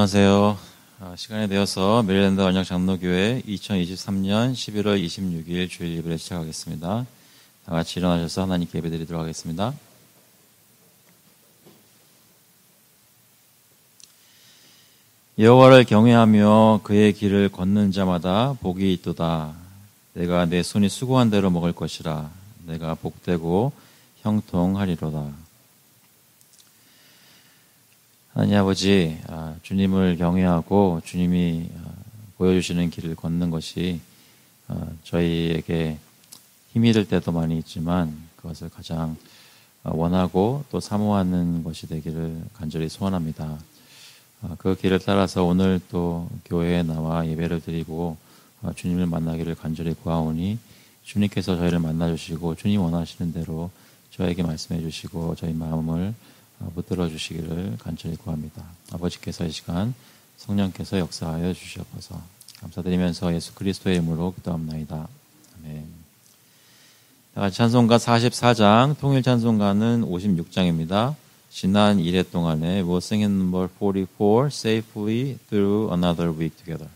안녕하세요. 시간이 되어서 메릴랜드 언약장로교회 2023년 11월 26일 주일 예배를 시작하겠습니다. 다 같이 일어나셔서 하나님께 예배드리도록 하겠습니다. 여호와를 경외하며 그의 길을 걷는 자마다 복이 있도다. 내가 내 손이 수고한 대로 먹을 것이라. 내가 복되고 형통하리로다. 하나님 아버지, 주님을 경외하고 주님이 보여주시는 길을 걷는 것이 저희에게 힘이 들 때도 많이 있지만 그것을 가장 원하고 또 사모하는 것이 되기를 간절히 소원합니다. 그 길을 따라서 오늘 또 교회에 나와 예배를 드리고 주님을 만나기를 간절히 구하오니 주님께서 저희를 만나주시고 주님 원하시는 대로 저에게 말씀해 주시고 저희 마음을 붙들어 주시기를 간절히 구합니다. 아버지께서 이 시간 성령께서 역사하여 주시옵소서. 감사드리면서 예수 그리스도의 이름으로 기도합나이다. 아멘. 다 같이 찬송가 44장, 통일 찬송가는 56장입니다. 지난 1회 동안에 We'll sing in number 44, Safely Through Another Week Together.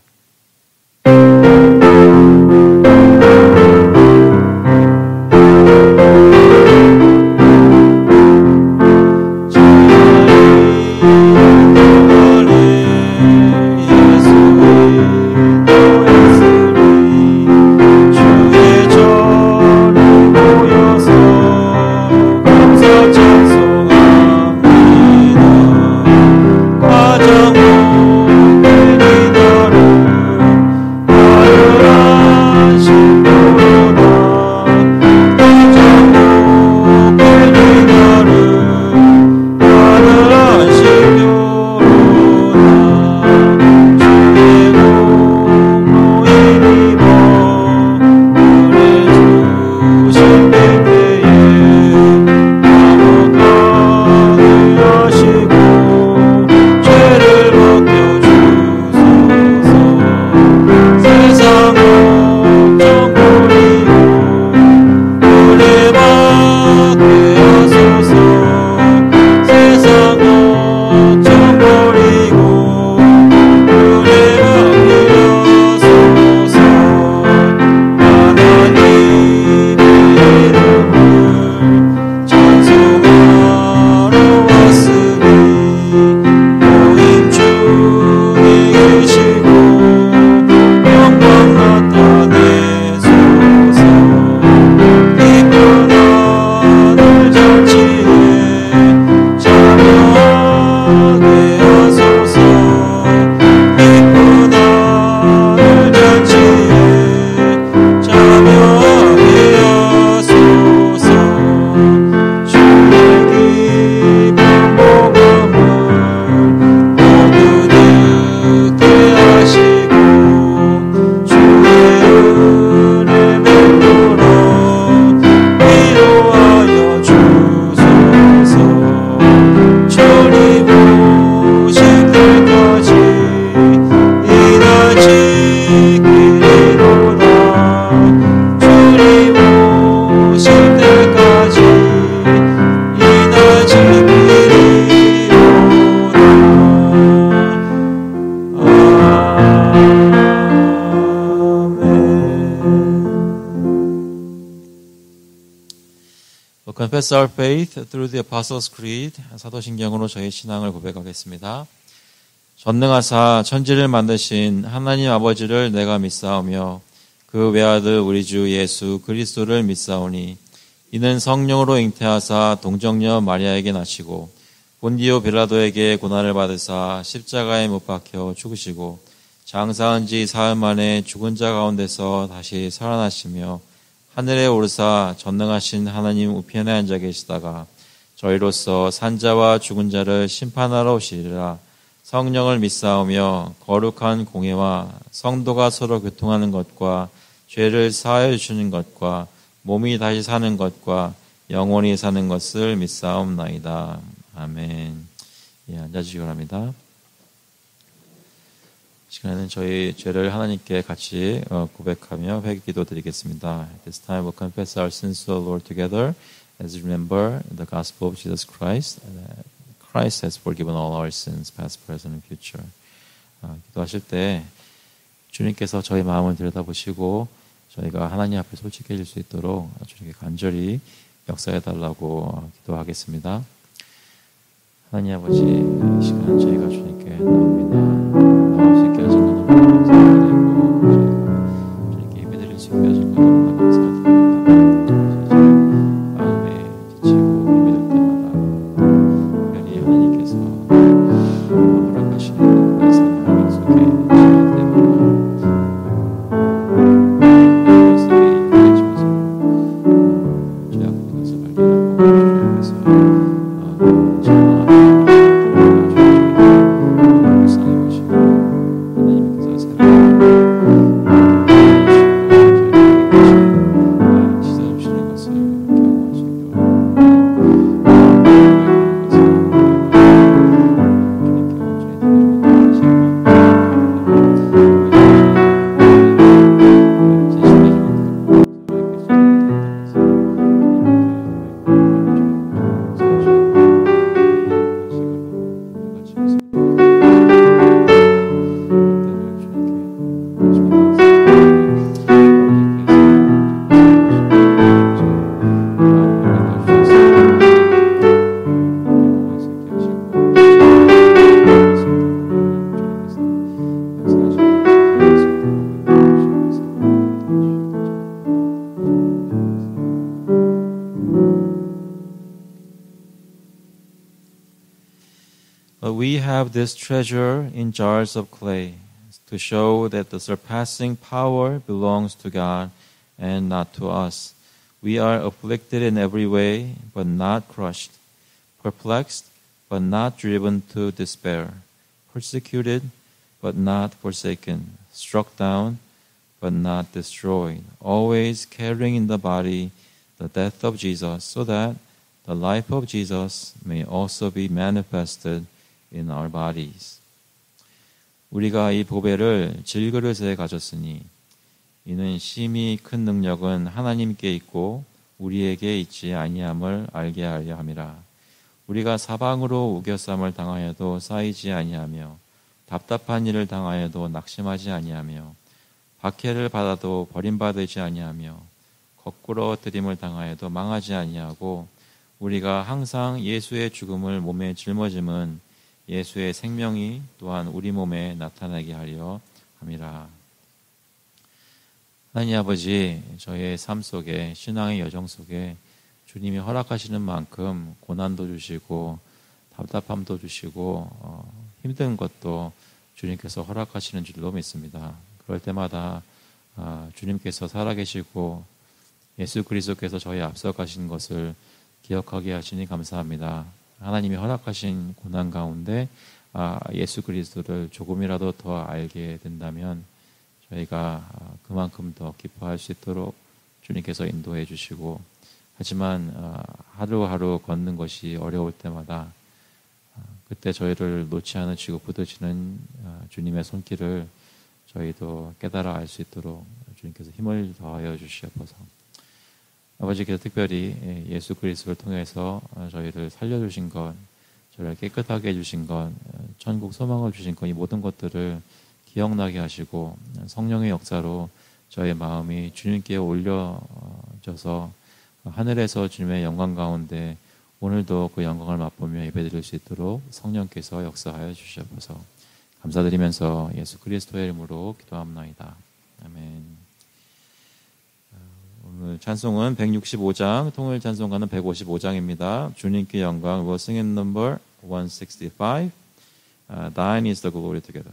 Confess our faith through the Apostles' Creed. 사도신경으로 저희 신앙을 고백하겠습니다. 전능하사 천지를 만드신 하나님 아버지를 내가 믿사오며 그 외아들 우리 주 예수 그리스도를 믿사오니 이는 성령으로 잉태하사 동정녀 마리아에게 나시고 본디오 빌라도에게 고난을 받으사 십자가에 못 박혀 죽으시고 장사한 지 사흘 만에 죽은 자 가운데서 다시 살아나시며 하늘에 오르사 전능하신 하나님 우편에 앉아 계시다가 저희로서 산자와 죽은 자를 심판하러 오시리라. 성령을 믿사오며 거룩한 공회와 성도가 서로 교통하는 것과 죄를 사하여 주시는 것과 몸이 다시 사는 것과 영원히 사는 것을 믿사옵나이다. 아멘. 앉아주시기 바랍니다. 시간에는 저희 죄를 하나님께 같이 고백하며 회개기도 드리겠습니다. At this time we'll confess our sins to the Lord together as we remember the gospel of Jesus Christ. Christ has forgiven all our sins, past, present, and future. 기도하실 때 주님께서 저희 마음을 들여다보시고 저희가 하나님 앞에 솔직해질 수 있도록 주님께 간절히 역사해달라고 기도하겠습니다. 하나님 아버지, 이 시간 저희가 주님께 나옵니다. 나올 수 있게 하신 것 너무 감사드리고 주님께 예배드릴 수 있게 하신 것 너무 감사드립니다. 마음에 지치고 예배드릴 때마다 특별히 하나님께서 허락하시는 말씀을 속에 지낼 때마다 We have this treasure in jars of clay to show that the surpassing power belongs to God and not to us. We are afflicted in every way, but not crushed, perplexed, but not driven to despair, persecuted, but not forsaken, struck down, but not destroyed, always carrying in the body the death of Jesus, so that the life of Jesus may also be manifested in our bodies. 우리가 이 보배를 질그릇에 가졌으니 이는 심히 큰 능력은 하나님께 있고 우리에게 있지 아니함을 알게 하려 함이라. 우리가 사방으로 우겨쌈을 당하여도 쌓이지 아니하며 답답한 일을 당하여도 낙심하지 아니하며 박해를 받아도 버림받지 아니하며 거꾸로 들임을 당하여도 망하지 아니하고 우리가 항상 예수의 죽음을 몸에 짊어짐은 예수의 생명이 또한 우리 몸에 나타나게 하려 함이라. 하나님 아버지, 저의 삶 속에 신앙의 여정 속에 주님이 허락하시는 만큼 고난도 주시고 답답함도 주시고 힘든 것도 주님께서 허락하시는 줄로 믿습니다. 그럴 때마다 주님께서 살아계시고 예수 그리스도께서 저희 앞서 가신 것을 기억하게 하시니 감사합니다. 하나님이 허락하신 고난 가운데 예수 그리스도를 조금이라도 더 알게 된다면 저희가 그만큼 더 기뻐할 수 있도록 주님께서 인도해 주시고, 하지만 하루하루 걷는 것이 어려울 때마다 그때 저희를 놓지 않으시고 붙드시는 주님의 손길을 저희도 깨달아 알 수 있도록 주님께서 힘을 더하여 주시옵소서. 아버지께서 특별히 예수 그리스도를 통해서 저희를 살려주신 것, 저희를 깨끗하게 해주신 것, 천국 소망을 주신 것, 이 모든 것들을 기억나게 하시고 성령의 역사로 저희 마음이 주님께 올려져서 하늘에서 주님의 영광 가운데 오늘도 그 영광을 맛보며 예배드릴 수 있도록 성령께서 역사하여 주시옵소서. 감사드리면서 예수 그리스도의 이름으로 기도합나이다. 아멘. 오늘 찬송은 165장, 통일 찬송가는 155장입니다. 주님께 영광, we'll sing in number 165. Thine is the glory together.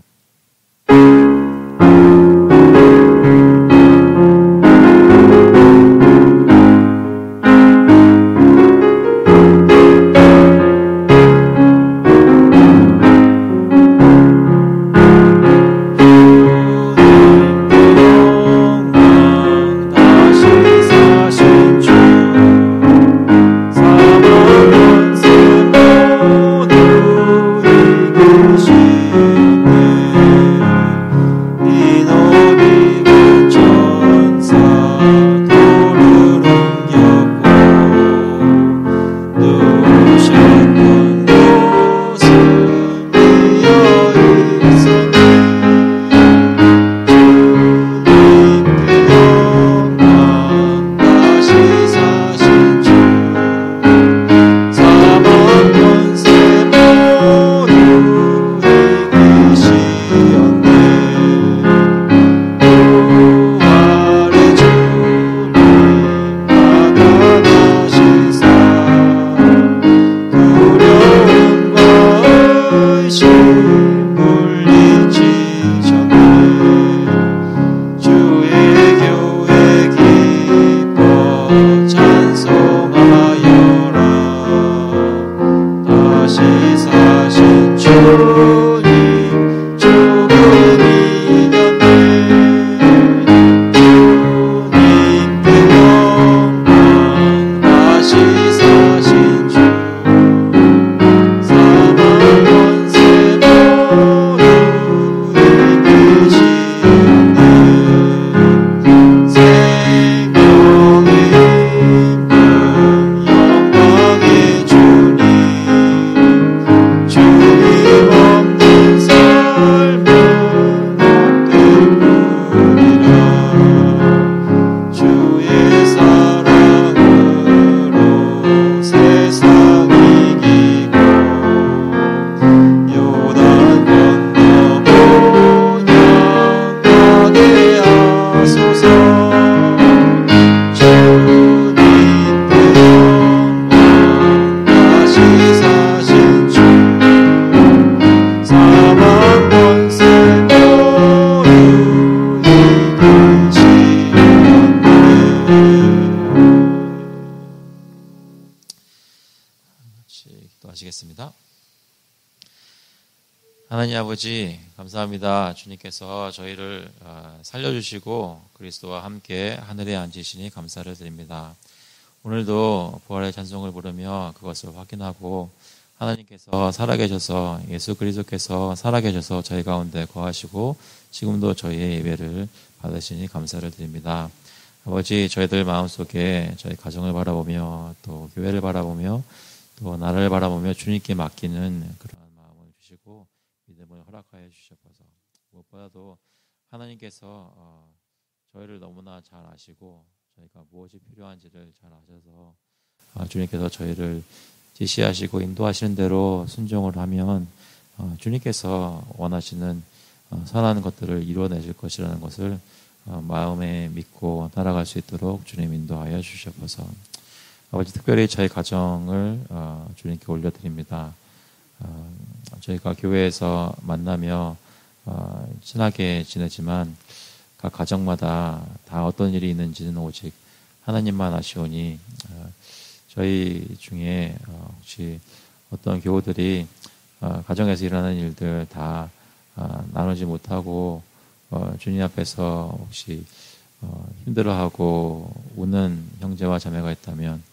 기도하시겠습니다. 하나님 아버지 감사합니다. 주님께서 저희를 살려주시고 그리스도와 함께 하늘에 앉으시니 감사를 드립니다. 오늘도 부활의 찬송을 부르며 그것을 확인하고 하나님께서 살아계셔서 예수 그리스도께서 살아계셔서 저희 가운데 거하시고 지금도 저희의 예배를 받으시니 감사를 드립니다. 아버지 저희들 마음속에 저희 가정을 바라보며 또 교회를 바라보며 또 나라를 바라보며 주님께 맡기는 그런 마음을 주시고 믿음을 허락하여 주셔서 무엇보다도 하나님께서 저희를 너무나 잘 아시고 저희가 무엇이 필요한지를 잘 아셔서 주님께서 저희를 지시하시고 인도하시는 대로 순종을 하면 주님께서 원하시는 선한 것들을 이루어내실 것이라는 것을 마음에 믿고 따라갈 수 있도록 주님 인도하여 주셔서 아버지 특별히 저희 가정을 주님께 올려드립니다. 저희가 교회에서 만나며 친하게 지내지만 각 가정마다 다 어떤 일이 있는지는 오직 하나님만 아시오니 저희 중에 혹시 어떤 교우들이 가정에서 일어나는 일들 다 나누지 못하고 주님 앞에서 혹시 힘들어하고 우는 형제와 자매가 있다면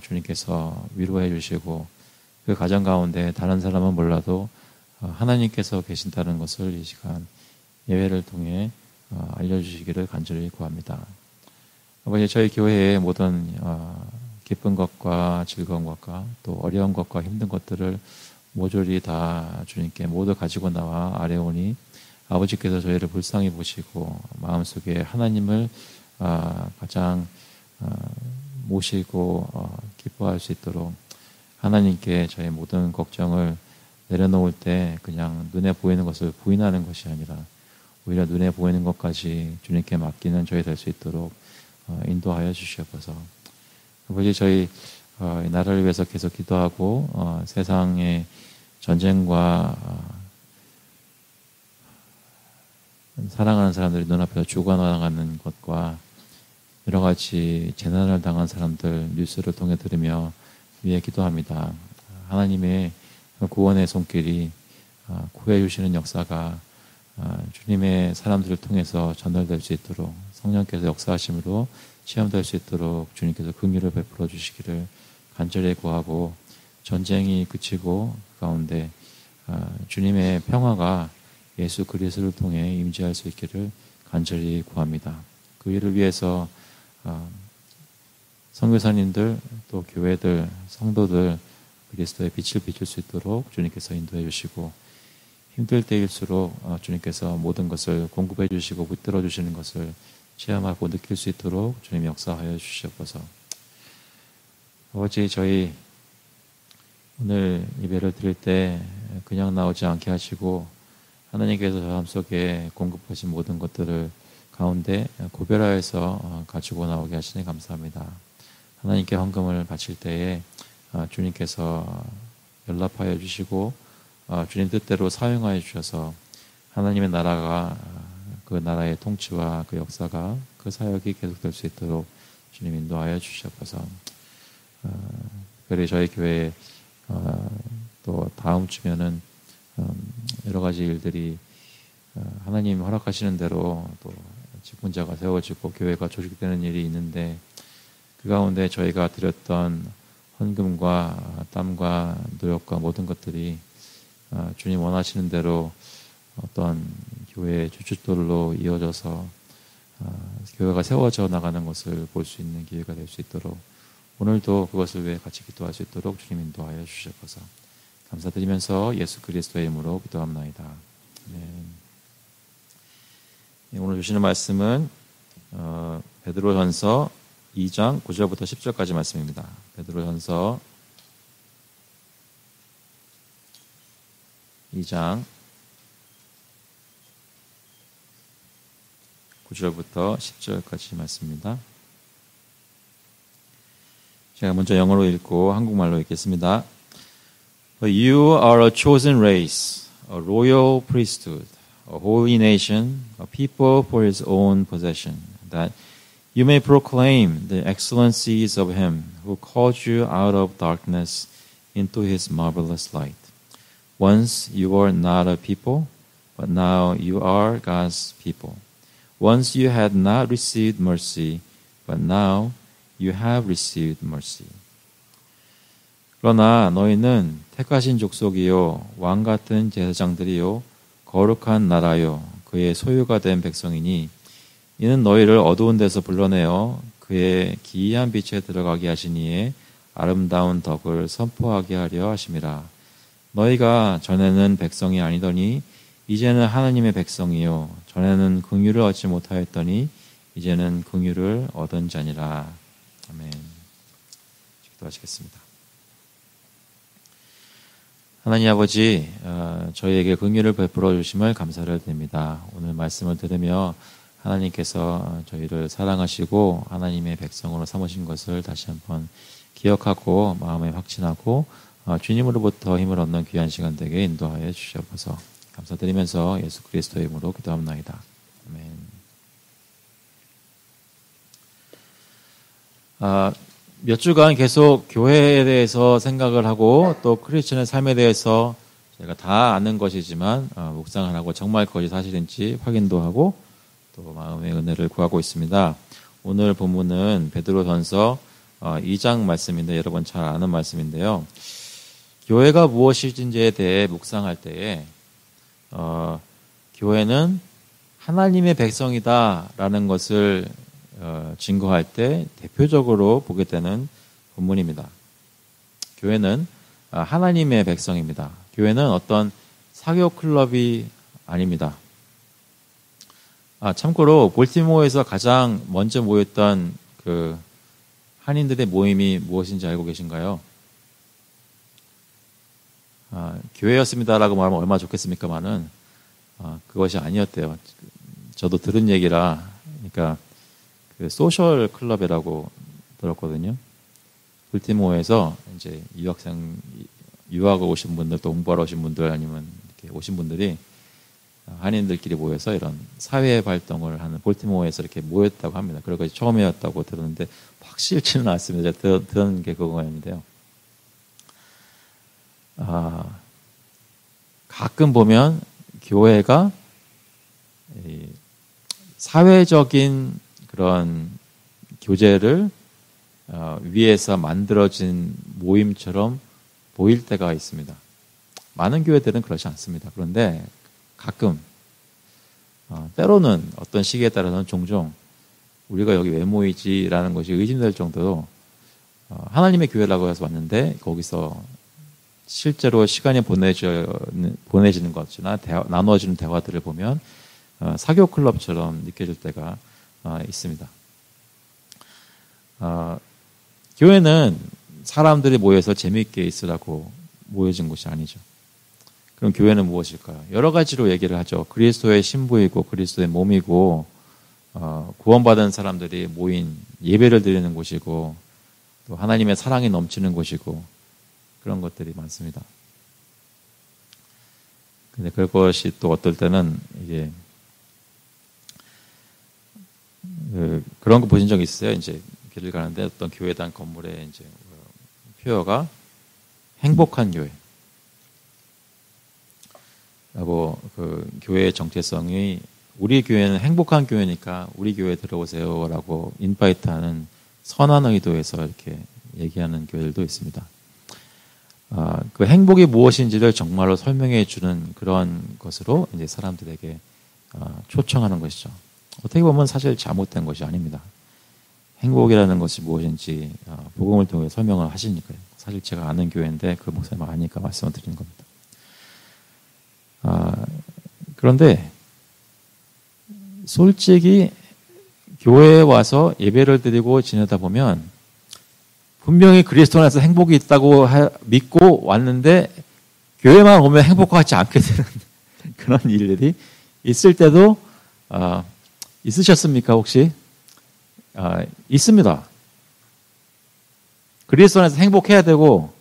주님께서 위로해 주시고 그 가정 가운데 다른 사람은 몰라도 하나님께서 계신다는 것을 이 시간 예배를 통해 알려주시기를 간절히 구합니다. 아버지 저희 교회의 모든 기쁜 것과 즐거운 것과 또 어려운 것과 힘든 것들을 모조리 다 주님께 모두 가지고 나와 아뢰오니 아버지께서 저희를 불쌍히 보시고 마음속에 하나님을 가장 모시고 기뻐할 수 있도록 하나님께 저희 모든 걱정을 내려놓을 때 그냥 눈에 보이는 것을 부인하는 것이 아니라 오히려 눈에 보이는 것까지 주님께 맡기는 저희 될 수 있도록 인도하여 주시옵소서. 아버지 저희 이 나라를 위해서 계속 기도하고 세상의 전쟁과 사랑하는 사람들이 눈앞에서 죽어나가는 것과 여러 가지 재난을 당한 사람들 뉴스를 통해 들으며 위에 기도합니다. 하나님의 구원의 손길이 구해 주시는 역사가 주님의 사람들을 통해서 전달될 수 있도록 성령께서 역사하심으로 체험될 수 있도록 주님께서 긍휼을 베풀어 주시기를 간절히 구하고 전쟁이 그치고 그 가운데 주님의 평화가 예수 그리스도를 통해 임재할 수 있기를 간절히 구합니다. 그 일을 위해서 선교사님들 또 교회들 성도들 그리스도의 빛을 비출 수 있도록 주님께서 인도해 주시고 힘들 때일수록 주님께서 모든 것을 공급해 주시고 붙들어 주시는 것을 체험하고 느낄 수 있도록 주님 역사하여 주시옵소서. 아버지 저희 오늘 예배를 드릴 때 그냥 나오지 않게 하시고 하나님께서 저 삶 속에 공급하신 모든 것들을 가운데 구별하여서 가지고 나오게 하시니 감사합니다. 하나님께 헌금을 바칠 때에 주님께서 연락하여 주시고 주님 뜻대로 사용하여 주셔서 하나님의 나라가 그 나라의 통치와 그 역사가 그 사역이 계속될 수 있도록 주님 인도하여 주시옵소서. 특별히 저희 교회에 또 다음 주면은 여러 가지 일들이 하나님 허락하시는 대로 또 직분자가 세워지고 교회가 조직되는 일이 있는데 그 가운데 저희가 드렸던 헌금과 땀과 노력과 모든 것들이 주님 원하시는 대로 어떤 교회의 주춧돌로 이어져서 교회가 세워져 나가는 것을 볼 수 있는 기회가 될 수 있도록 오늘도 그것을 위해 같이 기도할 수 있도록 주님 인도하여 주시옵소서. 감사드리면서 예수 그리스도의 이름으로 기도합나이다. 네, 오늘 주시는 말씀은 베드로전서 2장 9절부터 10절까지 말씀입니다. 베드로전서 2장 9절부터 10절까지 말씀입니다. 제가 먼저 영어로 읽고 한국말로 읽겠습니다. But you are a chosen race, a royal priesthood, a holy nation, a people for his own possession, that you may proclaim the excellencies of him who called you out of darkness into his marvelous light. Once you were not a people, but now you are God's people. Once you had not received mercy, but now you have received mercy. 그러나 너희는 택하신 족속이요 왕 같은 제사장들이요 거룩한 나라요 그의 소유가 된 백성이니 이는 너희를 어두운 데서 불러내어 그의 기이한 빛에 들어가게 하시니에 아름다운 덕을 선포하게 하려 하심이라. 너희가 전에는 백성이 아니더니 이제는 하나님의 백성이요 전에는 긍휼을 얻지 못하였더니 이제는 긍휼을 얻은 자니라. 아멘. 기도하시겠습니다. 하나님 아버지, 저희에게 긍휼을 베풀어 주심을 감사를 드립니다. 오늘 말씀을 들으며 하나님께서 저희를 사랑하시고 하나님의 백성으로 삼으신 것을 다시 한번 기억하고 마음에 확신하고 주님으로부터 힘을 얻는 귀한 시간 되게 인도하여 주시옵소서. 감사드리면서 예수 그리스도의 이름으로 기도합나이다. 아멘. 몇 주간 계속 교회에 대해서 생각을 하고 또 크리스천의 삶에 대해서 제가 다 아는 것이지만 묵상을 하고 정말 그것이 사실인지 확인도 하고 또 마음의 은혜를 구하고 있습니다. 오늘 본문은 베드로전서 2장 말씀인데 여러분 잘 아는 말씀인데요. 교회가 무엇인지에 대해 묵상할 때에 교회는 하나님의 백성이다라는 것을 증거할 때 대표적으로 보게 되는 본문입니다. 교회는 하나님의 백성입니다. 교회는 어떤 사교 클럽이 아닙니다. 참고로 볼티모어에서 가장 먼저 모였던 그 한인들의 모임이 무엇인지 알고 계신가요? 교회였습니다라고 말하면 얼마나 좋겠습니까만은 그것이 아니었대요. 저도 들은 얘기라 그러니까 그 소셜 클럽이라고 들었거든요. 볼티모어에서 이제 유학을 오신 분들, 또 공부하러 오신 분들 아니면 이렇게 오신 분들이 한인들끼리 모여서 이런 사회 활동을 하는 볼티모어에서 이렇게 모였다고 합니다. 그리고 처음이었다고 들었는데 확실치는 않습니다. 제가 들은 게 그거였는데요. 가끔 보면 교회가 사회적인 그런 교제를 위해서 만들어진 모임처럼 보일 때가 있습니다. 많은 교회들은 그렇지 않습니다. 그런데 가끔 때로는 어떤 시기에 따라서는 종종 우리가 여기 왜 모이지라는 것이 의심될 정도로 하나님의 교회라고 해서 왔는데 거기서 실제로 시간이 보내지는 것이나 나누어지는 대화들을 보면 사교 클럽처럼 느껴질 때가 있습니다. 교회는 사람들이 모여서 재미있게 있으라고 모여진 곳이 아니죠. 그럼 교회는 무엇일까요? 여러 가지로 얘기를 하죠. 그리스도의 신부이고 그리스도의 몸이고 구원받은 사람들이 모인 예배를 드리는 곳이고 또 하나님의 사랑이 넘치는 곳이고 그런 것들이 많습니다. 근데 그것이 또 어떨 때는 이게 그런 거 보신 적 있어요? 이제 길을 가는데 어떤 교회당 건물에 이제 표어가 행복한 교회. 라고 그 교회의 정체성이 우리 교회는 행복한 교회니까 우리 교회에 들어오세요라고 인바이트하는 선한 의도에서 이렇게 얘기하는 교회들도 있습니다. 그 행복이 무엇인지를 정말로 설명해 주는 그런 것으로 이제 사람들에게 초청하는 것이죠. 어떻게 보면 사실 잘못된 것이 아닙니다. 행복이라는 것이 무엇인지 복음을 통해 설명을 하시니까요. 사실 제가 아는 교회인데 그 목사님 아니까 말씀을 드리는 겁니다. 그런데 솔직히 교회에 와서 예배를 드리고 지내다 보면 분명히 그리스도 안에서 행복이 있다고 믿고 왔는데 교회만 오면 행복하지 않게 되는 그런 일들이 있을 때도 있으셨습니까 혹시? 있습니다. 그리스도 안에서 행복해야 되고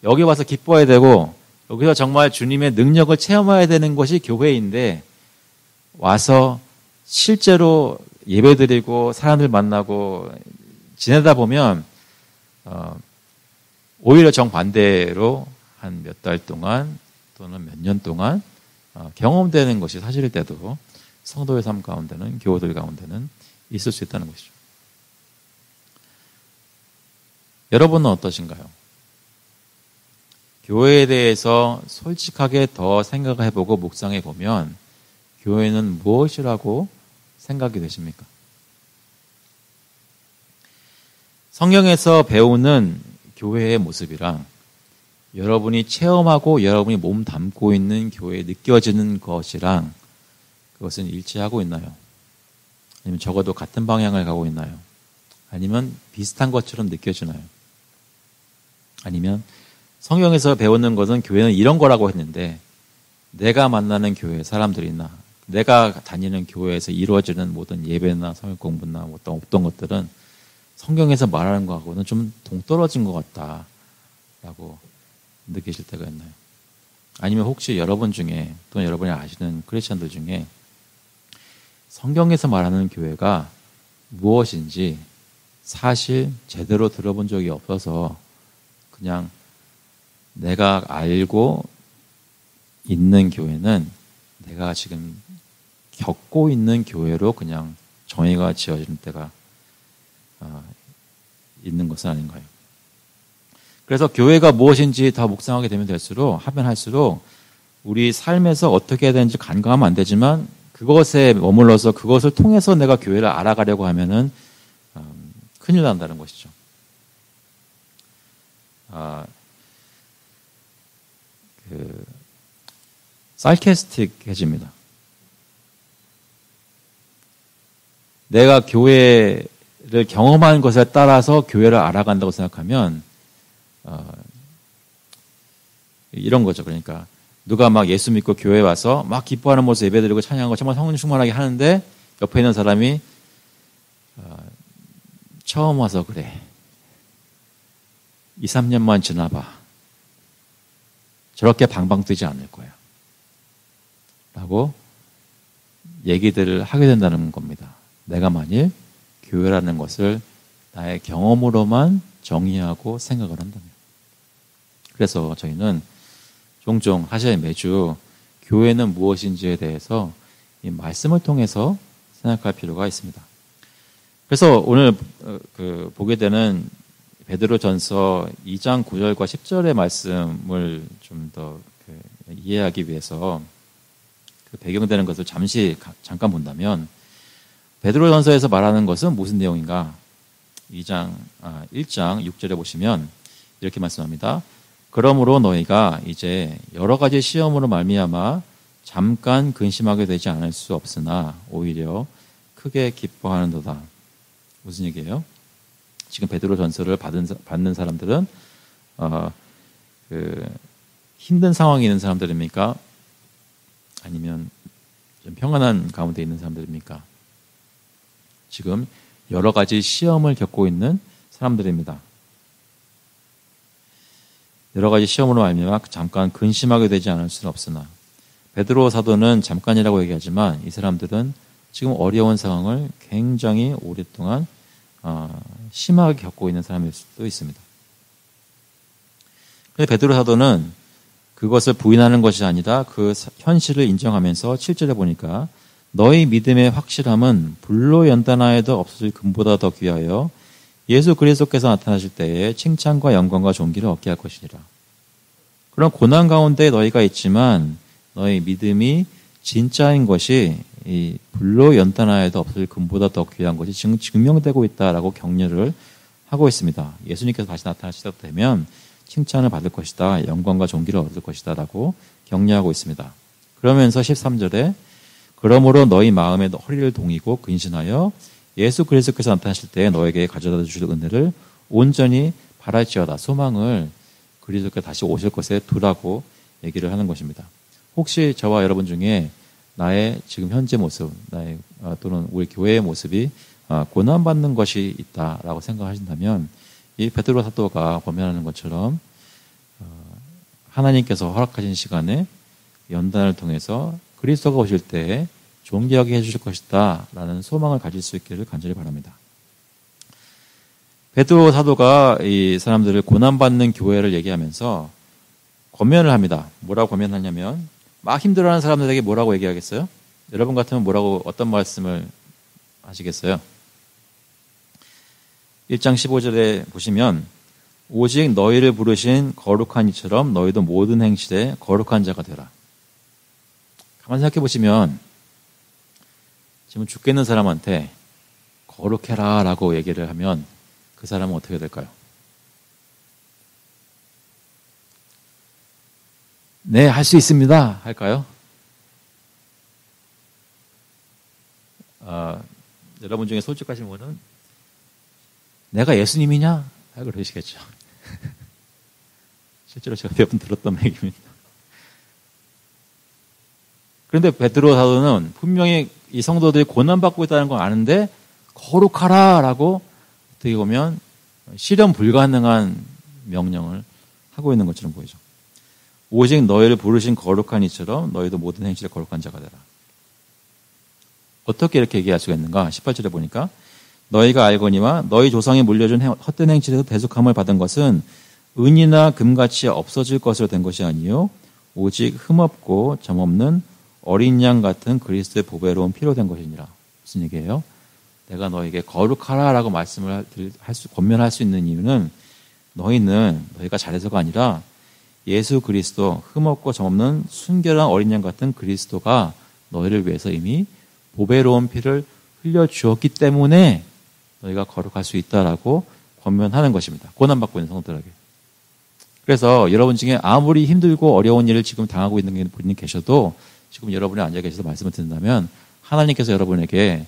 여기 와서 기뻐해야 되고 여기서 정말 주님의 능력을 체험해야 되는 것이 교회인데 와서 실제로 예배드리고 사람들 만나고 지내다 보면 오히려 정반대로 한 몇 달 동안 또는 몇 년 동안 경험되는 것이 사실일 때도 성도의 삶 가운데는 교우들 가운데는 있을 수 있다는 것이죠. 여러분은 어떠신가요? 교회에 대해서 솔직하게 더 생각을 해보고 묵상해 보면 교회는 무엇이라고 생각이 되십니까? 성경에서 배우는 교회의 모습이랑 여러분이 체험하고 여러분이 몸 담고 있는 교회에 느껴지는 것이랑 그것은 일치하고 있나요? 아니면 적어도 같은 방향을 가고 있나요? 아니면 비슷한 것처럼 느껴지나요? 아니면 성경에서 배우는 것은 교회는 이런 거라고 했는데 내가 만나는 교회 사람들이나 내가 다니는 교회에서 이루어지는 모든 예배나 성경 공부나 어떤 것들은 성경에서 말하는 것하고는 좀 동떨어진 것 같다라고 느끼실 때가 있나요? 아니면 혹시 여러분 중에 또는 여러분이 아시는 크리스천들 중에 성경에서 말하는 교회가 무엇인지 사실 제대로 들어본 적이 없어서 그냥 내가 알고 있는 교회는 내가 지금 겪고 있는 교회로 그냥 정의가 지어지는 때가 있는 것은 아닌가요? 그래서 교회가 무엇인지 더 묵상하게 되면 하면 할수록 우리 삶에서 어떻게 해야 되는지 간과하면 안 되지만 그것에 머물러서 그것을 통해서 내가 교회를 알아가려고 하면은 큰일 난다는 것이죠. sarcastic해집니다. 내가 교회를 경험한 것에 따라서 교회를 알아간다고 생각하면 이런 거죠. 그러니까 누가 막 예수 믿고 교회에 와서 막 기뻐하는 모습 예배드리고 찬양하고 정말 성령 충만하게 하는데 옆에 있는 사람이 처음 와서 그래. 2, 3년만 지나봐. 저렇게 방방 뜨지 않을 거야. 라고 얘기들을 하게 된다는 겁니다. 내가 만일 교회라는 것을 나의 경험으로만 정의하고 생각을 한다면. 그래서 저희는 종종 사실 매주 교회는 무엇인지에 대해서 이 말씀을 통해서 생각할 필요가 있습니다. 그래서 오늘 보게 되는 베드로전서 2장 9절과 10절의 말씀을 좀 더 이해하기 위해서 배경되는 것을 잠깐 본다면 베드로전서에서 말하는 것은 무슨 내용인가? 1장 6절에 보시면 이렇게 말씀합니다. 그러므로 너희가 이제 여러 가지 시험으로 말미암아 잠깐 근심하게 되지 않을 수 없으나 오히려 크게 기뻐하는도다. 무슨 얘기예요? 지금 베드로 전서를 받는 사람들은 힘든 상황에 있는 사람들입니까? 아니면 좀 평안한 가운데 있는 사람들입니까? 지금 여러 가지 시험을 겪고 있는 사람들입니다. 여러 가지 시험으로 말미암아 잠깐 근심하게 되지 않을 수는 없으나 베드로 사도는 잠깐이라고 얘기하지만 이 사람들은 지금 어려운 상황을 굉장히 오랫동안 심하게 겪고 있는 사람일 수도 있습니다. 그런데 베드로 사도는 그것을 부인하는 것이 아니라 그 현실을 인정하면서 7절에 보니까 너희 믿음의 확실함은 불로 연단하여도 없어질 금보다 더 귀하여 예수 그리스도께서 나타나실 때에 칭찬과 영광과 존귀를 얻게 할 것이니라. 그런 고난 가운데 너희가 있지만 너희 믿음이 진짜인 것이 이 불로 연단하여도 없어질 금보다 더 귀한 것이 지금 증명되고 있다라고 격려를 하고 있습니다. 예수님께서 다시 나타나시다 되면 칭찬을 받을 것이다. 영광과 존귀를 얻을 것이다. 라고 격려하고 있습니다. 그러면서 13절에 그러므로 너희 마음에 허리를 동이고 근신하여 예수 그리스도께서 나타나실 때 너에게 가져다 주실 은혜를 온전히 바랄지어다. 소망을 그리스도께서 다시 오실 것에 두라고 얘기를 하는 것입니다. 혹시 저와 여러분 중에 나의 지금 현재 모습, 또는 우리 교회의 모습이 고난받는 것이 있다라고 생각하신다면 이 베드로 사도가 권면하는 것처럼 하나님께서 허락하신 시간에 연단을 통해서 그리스도가 오실 때 존귀하게 해주실 것이다 라는 소망을 가질 수 있기를 간절히 바랍니다. 베드로 사도가 이 사람들을 고난받는 교회를 얘기하면서 권면을 합니다. 뭐라고 권면하냐면 막 힘들어하는 사람들에게 뭐라고 얘기하겠어요? 여러분 같으면 어떤 말씀을 하시겠어요? 1장 15절에 보시면 오직 너희를 부르신 거룩한 이처럼 너희도 모든 행실에 거룩한 자가 되라. 가만히 생각해 보시면 지금 죽겠는 사람한테 거룩해라 라고 얘기를 하면 그 사람은 어떻게 될까요? 네, 할 수 있습니다. 할까요? 여러분 중에 솔직하신 분은 내가 예수님이냐? 그러시겠죠. 실제로 제가 몇 번 들었던 얘기입니다. 그런데 베드로 사도는 분명히 이 성도들이 고난받고 있다는 걸 아는데 거룩하라 라고 어떻게 보면 실현 불가능한 명령을 하고 있는 것처럼 보이죠. 오직 너희를 부르신 거룩한 이처럼 너희도 모든 행실에 거룩한 자가 되라. 어떻게 이렇게 얘기할 수가 있는가? 18절에 보니까 너희가 알거니와 너희 조상이 물려준 헛된 행실에서 대속함을 받은 것은 은이나 금같이 없어질 것으로 된 것이 아니요 오직 흠없고 점없는 어린 양 같은 그리스도의 보배로운 피로 된 것이니라. 무슨 얘기예요? 내가 너에게 거룩하라라고 말씀을 권면할 수 있는 이유는 너희가 잘해서가 아니라 예수 그리스도 흠없고 점없는 순결한 어린 양 같은 그리스도가 너희를 위해서 이미 보배로운 피를 흘려 주었기 때문에 너희가 거룩할 수 있다라고 권면하는 것입니다. 고난받고 있는 성도들에게. 그래서 여러분 중에 아무리 힘들고 어려운 일을 지금 당하고 있는 분이 계셔도 지금 여러분이 앉아 계셔서 말씀을 듣는다면 하나님께서 여러분에게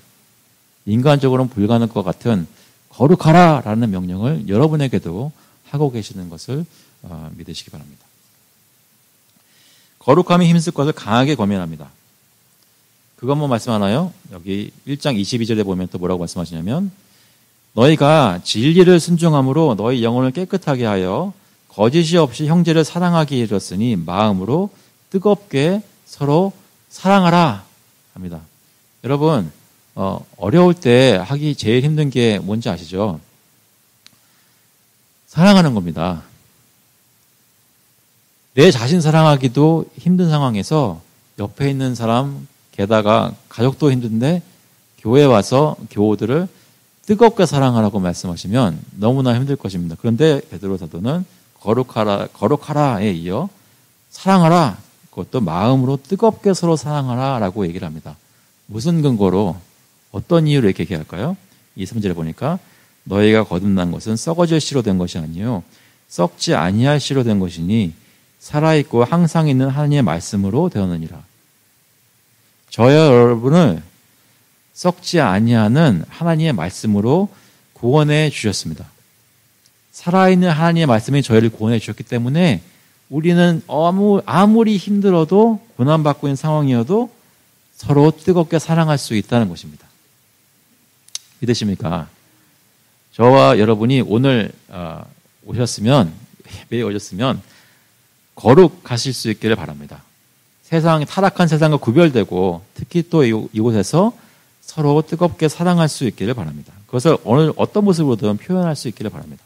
인간적으로는 불가능할 것 같은 거룩하라라는 명령을 여러분에게도 하고 계시는 것을 믿으시기 바랍니다. 거룩함이 힘쓸 것을 강하게 권면합니다. 그것만 말씀하나요? 여기 1장 22절에 보면 또 뭐라고 말씀하시냐면 너희가 진리를 순종함으로 너희 영혼을 깨끗하게 하여 거짓이 없이 형제를 사랑하기 이르렀으니 마음으로 뜨겁게 서로 사랑하라 합니다. 여러분 어려울 때 하기 제일 힘든 게 뭔지 아시죠? 사랑하는 겁니다. 내 자신 사랑하기도 힘든 상황에서 옆에 있는 사람 게다가 가족도 힘든데 교회에 와서 교우들을 뜨겁게 사랑하라고 말씀하시면 너무나 힘들 것입니다. 그런데 베드로 사도는 거룩하라에 이어 사랑하라, 그것도 마음으로 뜨겁게 서로 사랑하라 라고 얘기를 합니다. 무슨 근거로 어떤 이유로 이렇게 얘기할까요? 이 3절에 보니까 너희가 거듭난 것은 썩어질 씨로 된 것이 아니요 썩지 아니할 씨로 된 것이니 살아있고 항상 있는 하나님의 말씀으로 되었느니라. 저와 여러분을 썩지 아니하는 하나님의 말씀으로 구원해 주셨습니다. 살아있는 하나님의 말씀이 저희를 구원해 주셨기 때문에 우리는 아무리 힘들어도 고난받고 있는 상황이어도 서로 뜨겁게 사랑할 수 있다는 것입니다. 믿으십니까? 저와 여러분이 오늘 오셨으면 매일 오셨으면 거룩하실 수 있기를 바랍니다. 타락한 세상과 구별되고 특히 또 이곳에서 서로 뜨겁게 사랑할 수 있기를 바랍니다. 그것을 어떤 모습으로든 표현할 수 있기를 바랍니다.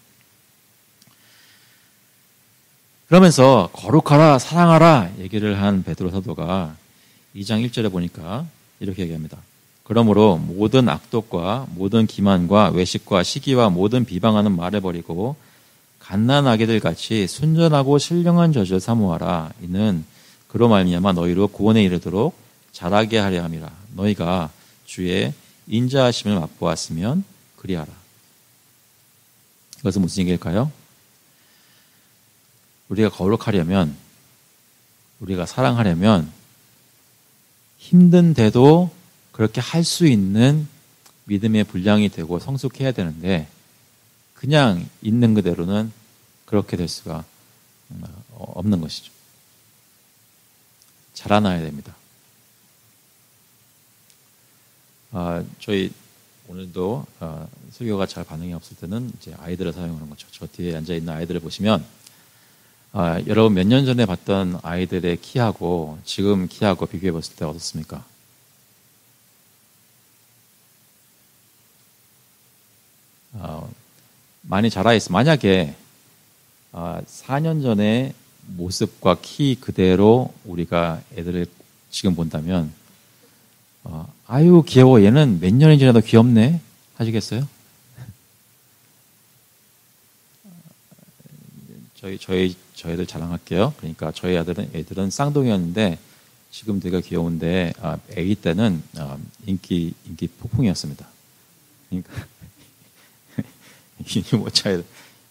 그러면서 거룩하라, 사랑하라 얘기를 한 베드로 사도가 2장 1절에 보니까 이렇게 얘기합니다. 그러므로 모든 악독과 모든 기만과 외식과 시기와 모든 비방하는 말을 버리고 갓난아기들 같이 순전하고 신령한 젖을 사모하라. 이는 그로 말미암아 너희로 구원에 이르도록 자라게 하려 함이라. 너희가 주의 인자하심을 맛보았으면 그리하라. 이것은 무슨 얘기일까요? 우리가 거룩하려면, 우리가 사랑하려면 힘든데도 그렇게 할 수 있는 믿음의 분량이 되고 성숙해야 되는데 그냥 있는 그대로는 그렇게 될 수가 없는 것이죠. 자라나야 됩니다. 저희 오늘도 설교가 잘 반응이 없을 때는 이제 아이들을 사용하는 거죠. 저 뒤에 앉아 있는 아이들을 보시면 여러분 몇 년 전에 봤던 아이들의 키하고 지금 키하고 비교해 봤을 때 어떻습니까? 많이 자라 있어. 만약에 4년 전의 모습과 키 그대로 우리가 애들을 지금 본다면 아유 귀여워, 얘는 몇 년이 지나도 귀엽네 하시겠어요? 저희들 자랑할게요. 그러니까 저희 애들은 쌍둥이였는데 지금 되게 귀여운데 아기 때는 인기 폭풍이었습니다. 그러니까 유모차에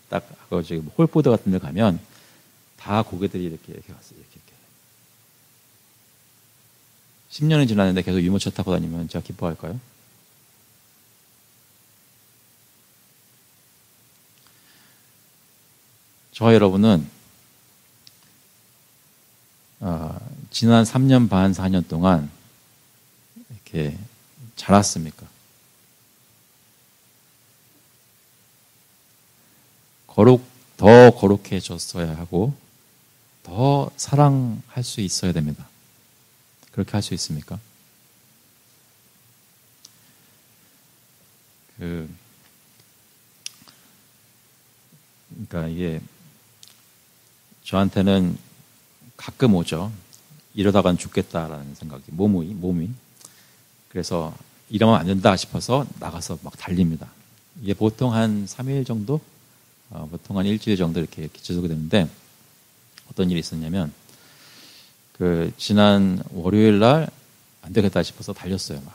딱 저기 홀보드 같은 데 가면 다 고개들이 이렇게 갔어요. 이렇게. 10년이 지났는데 계속 유모차 타고 다니면 제가 기뻐할까요? 저와 여러분은 지난 3년 반, 4년 동안 이렇게 자랐습니까? 더 거룩해졌어야 하고 더 사랑할 수 있어야 됩니다. 그렇게 할 수 있습니까? 그러니까 이게 저한테는 가끔 오죠. 이러다간 죽겠다라는 생각이 몸이. 그래서 이러면 안 된다 싶어서 나가서 막 달립니다. 이게 보통 한 3일 정도? 보통 한 일주일 정도 이렇게 지속이 되는데 어떤 일이 있었냐면 지난 월요일 날 안 되겠다 싶어서 달렸어요. 막.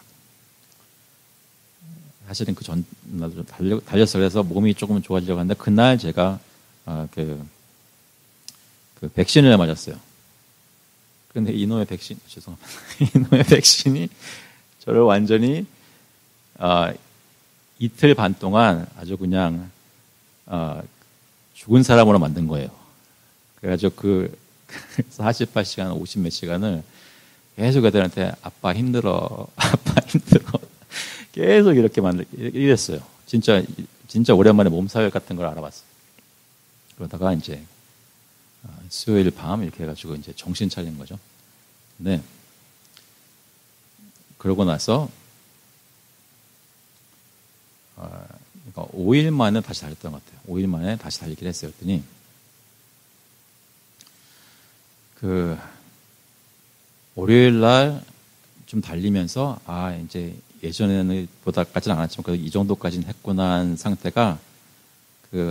사실은 그 전날도 좀 달렸어요. 그래서 몸이 조금 좋아지려고 하는데 그날 제가 그 백신을 맞았어요. 그런데 이놈의 백신이 저를 완전히 이틀 반 동안 아주 그냥 죽은 사람으로 만든 거예요. 그래가지고 48시간, 50몇 시간을 계속 애들한테 아빠 힘들어 계속 이렇게 이랬어요. 진짜 오랜만에 몸살 같은 걸 알아봤어요. 그러다가 이제 수요일 밤 이렇게 해가지고 이제 정신 차린 거죠. 근데 그러고 나서 5일 만에 다시 달렸던 것 같아요. 5일 만에 다시 달리기를 했어요. 그랬더니 월요일 날 좀 달리면서 이제 예전에는 보다까지는 않았지만 그래도 이 정도까지는 했구나 하는 상태가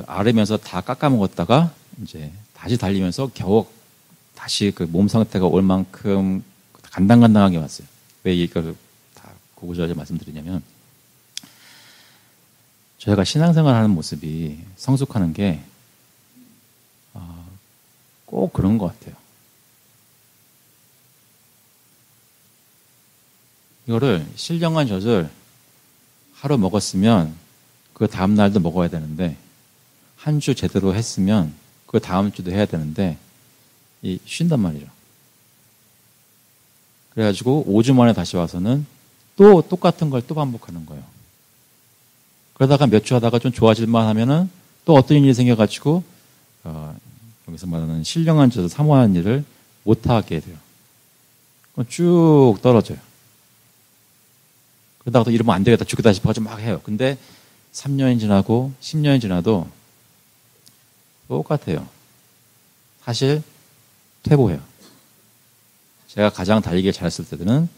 앓으면서 다 깎아먹었다가 이제 다시 달리면서 겨우 다시 몸 상태가 올 만큼 간당간당하게 왔어요. 왜 이걸 다 구구절절 말씀드리냐면 저희가 신앙생활 하는 모습이 성숙하는 게 꼭 그런 것 같아요. 이거를 신령한 젖을 하루 먹었으면 그 다음 날도 먹어야 되는데 한 주 제대로 했으면 그 다음 주도 해야 되는데 쉰단 말이죠. 그래가지고 5주 만에 다시 와서는 또 똑같은 걸 또 반복하는 거예요. 그러다가 몇 주 하다가 좀 좋아질만 하면은 또 어떤 일이 생겨가지고 여기서 말하는 신령한 젖을 사모하는 일을 못하게 돼요. 그럼 쭉 떨어져요. 그러다가 또 이러면 안 되겠다, 죽겠다 싶어가지고 막 해요. 근데 3년이 지나고 10년이 지나도 똑같아요. 사실 퇴보해요. 제가 가장 달리기를 잘했을 때는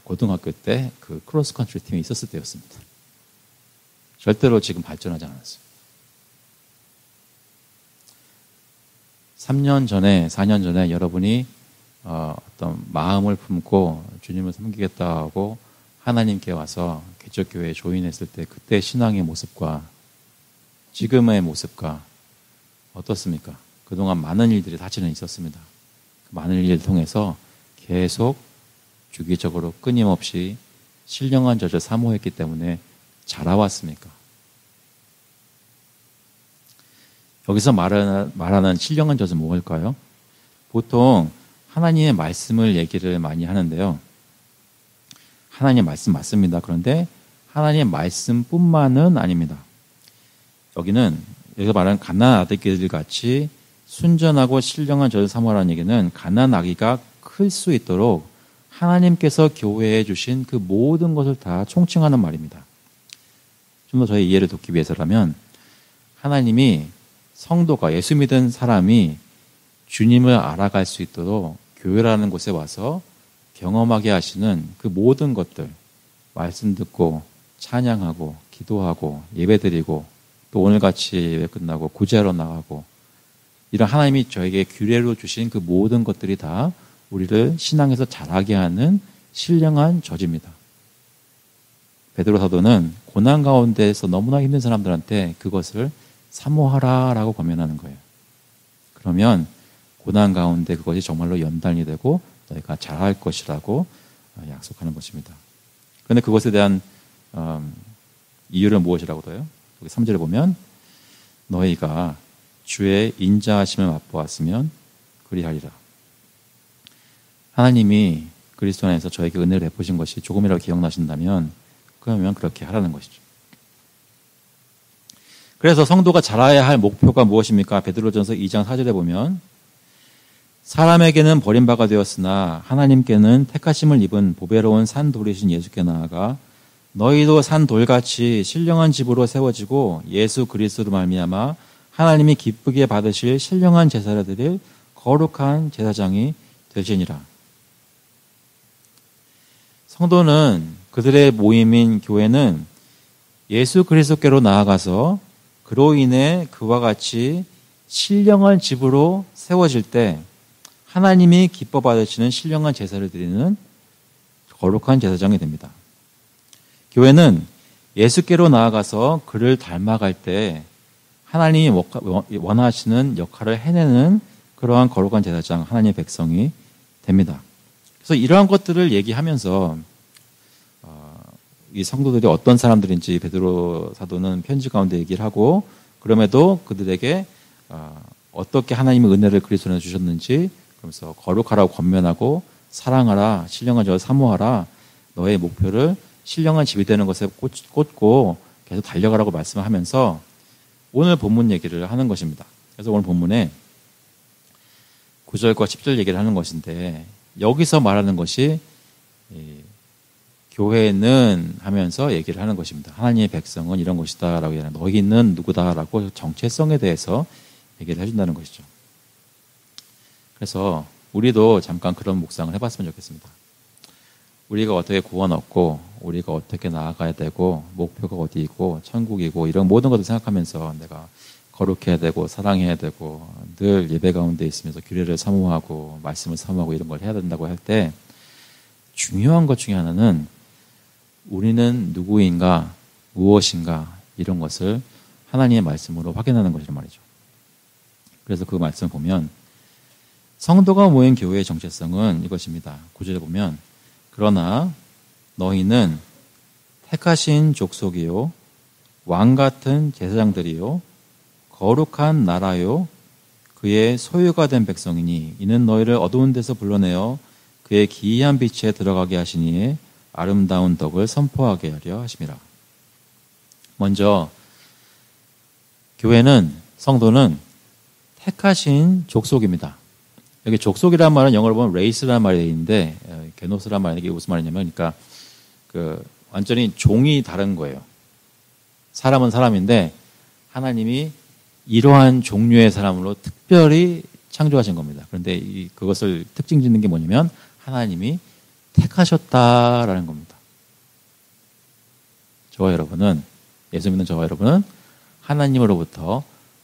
고등학교 때 그 크로스컨트리 팀에 있었을 때였습니다. 절대로 지금 발전하지 않았어요. 3년 전에, 4년 전에 여러분이 어떤 마음을 품고 주님을 섬기겠다 하고 하나님께 와서 개척교회에 조인했을 때 그때 신앙의 모습과 지금의 모습과 어떻습니까? 그동안 많은 일들이 사실은 있었습니다. 그 많은 일을 통해서 계속 주기적으로 끊임없이 신령한 젖을 사모했기 때문에 자라왔습니까? 여기서 말하는 신령한 젖은 무엇일까요? 보통 하나님의 말씀을 얘기를 많이 하는데요. 하나님의 말씀 맞습니다. 그런데 하나님의 말씀뿐만은 아닙니다. 여기서 말하는 갓난 아기들 같이 순전하고 신령한 젖을 사모하라는 얘기는 갓난 아기가 클 수 있도록 하나님께서 교회에 주신 그 모든 것을 다 총칭하는 말입니다. 좀 더 저희 이해를 돕기 위해서라면 하나님이 성도가 예수 믿은 사람이 주님을 알아갈 수 있도록 교회라는 곳에 와서 경험하게 하시는 그 모든 것들, 말씀 듣고 찬양하고 기도하고 예배드리고 또 오늘같이 예배 끝나고 구제하러 나가고 이런 하나님이 저에게 규례로 주신 그 모든 것들이 다 우리를 신앙에서 자라게 하는 신령한 젖입니다. 베드로 사도는 고난 가운데에서 너무나 힘든 사람들한테 그것을 사모하라라고 권면하는 거예요. 그러면 고난 가운데 그것이 정말로 연단이 되고 너희가 잘할 것이라고 약속하는 것입니다. 그런데 그것에 대한 이유는 무엇이라고 해요? 여기 3절에 보면 너희가 주의 인자하심을 맛보았으면 그리하리라. 하나님이 그리스도 안에서 저에게 은혜를 베푸신 것이 조금이라도 기억나신다면 그러면 그렇게 하라는 것이죠. 그래서 성도가 자라야 할 목표가 무엇입니까? 베드로전서 2장 4절에 보면 사람에게는 버림바가 되었으나 하나님께는 택하심을 입은 보배로운 산돌이신 예수께 나아가 너희도 산돌같이 신령한 집으로 세워지고 예수 그리스도로 말미암아 하나님이 기쁘게 받으실 신령한 제사를 드릴 거룩한 제사장이 되시니라. 성도는 그들의 모임인 교회는 예수 그리스도께로 나아가서 그로 인해 그와 같이 신령한 집으로 세워질 때 하나님이 기뻐 받으시는 신령한 제사를 드리는 거룩한 제사장이 됩니다. 교회는 예수께로 나아가서 그를 닮아갈 때 하나님이 원하시는 역할을 해내는 그러한 거룩한 제사장, 하나님의 백성이 됩니다. 그래서 이러한 것들을 얘기하면서 이 성도들이 어떤 사람들인지 베드로 사도는 편지 가운데 얘기를 하고 그럼에도 그들에게 어떻게 하나님의 은혜를 그리스도에 주셨는지 그러면서 거룩하라고 권면하고 사랑하라, 신령한 젖을 사모하라, 너의 목표를 신령한 집이 되는 것에 꽂고 계속 달려가라고 말씀을 하면서 오늘 본문 얘기를 하는 것입니다. 그래서 오늘 본문에 9절과 10절 얘기를 하는 것인데 여기서 말하는 것이 교회는 하면서 얘기를 하는 것입니다. 하나님의 백성은 이런 것이다 라고 얘기하는 너희는 누구다라고 정체성에 대해서 얘기를 해준다는 것이죠. 그래서 우리도 잠깐 그런 묵상을 해봤으면 좋겠습니다. 우리가 어떻게 구원 얻고 우리가 어떻게 나아가야 되고 목표가 어디이고 천국이고 이런 모든 것을 생각하면서 내가 거룩해야 되고 사랑해야 되고 늘 예배 가운데 있으면서 규례를 사모하고 말씀을 사모하고 이런 걸 해야 된다고 할 때 중요한 것 중에 하나는 우리는 누구인가 무엇인가 이런 것을 하나님의 말씀으로 확인하는 것이란 말이죠. 그래서 그 말씀을 보면 성도가 모인 교회의 정체성은 이것입니다. 9절에 보면 그러나 너희는 택하신 족속이요 왕같은 제사장들이요 거룩한 나라요 그의 소유가 된 백성이니 이는 너희를 어두운 데서 불러내어 그의 기이한 빛에 들어가게 하시니에 아름다운 덕을 선포하게 하려 하심이라. 먼저 교회는 성도는 택하신 족속입니다. 여기 족속이라는 말은 영어로 보면 레이스라는 말이 있는데 게노스라는 말이 이게 무슨 말이냐면 그러니까 완전히 종이 다른 거예요. 사람은 사람인데 하나님이 이러한 종류의 사람으로 특별히 창조하신 겁니다. 그런데 그것을 특징 짓는 게 뭐냐면 하나님이 택하셨다라는 겁니다. 저와 여러분은 예수 믿는 저와 여러분은 하나님으로부터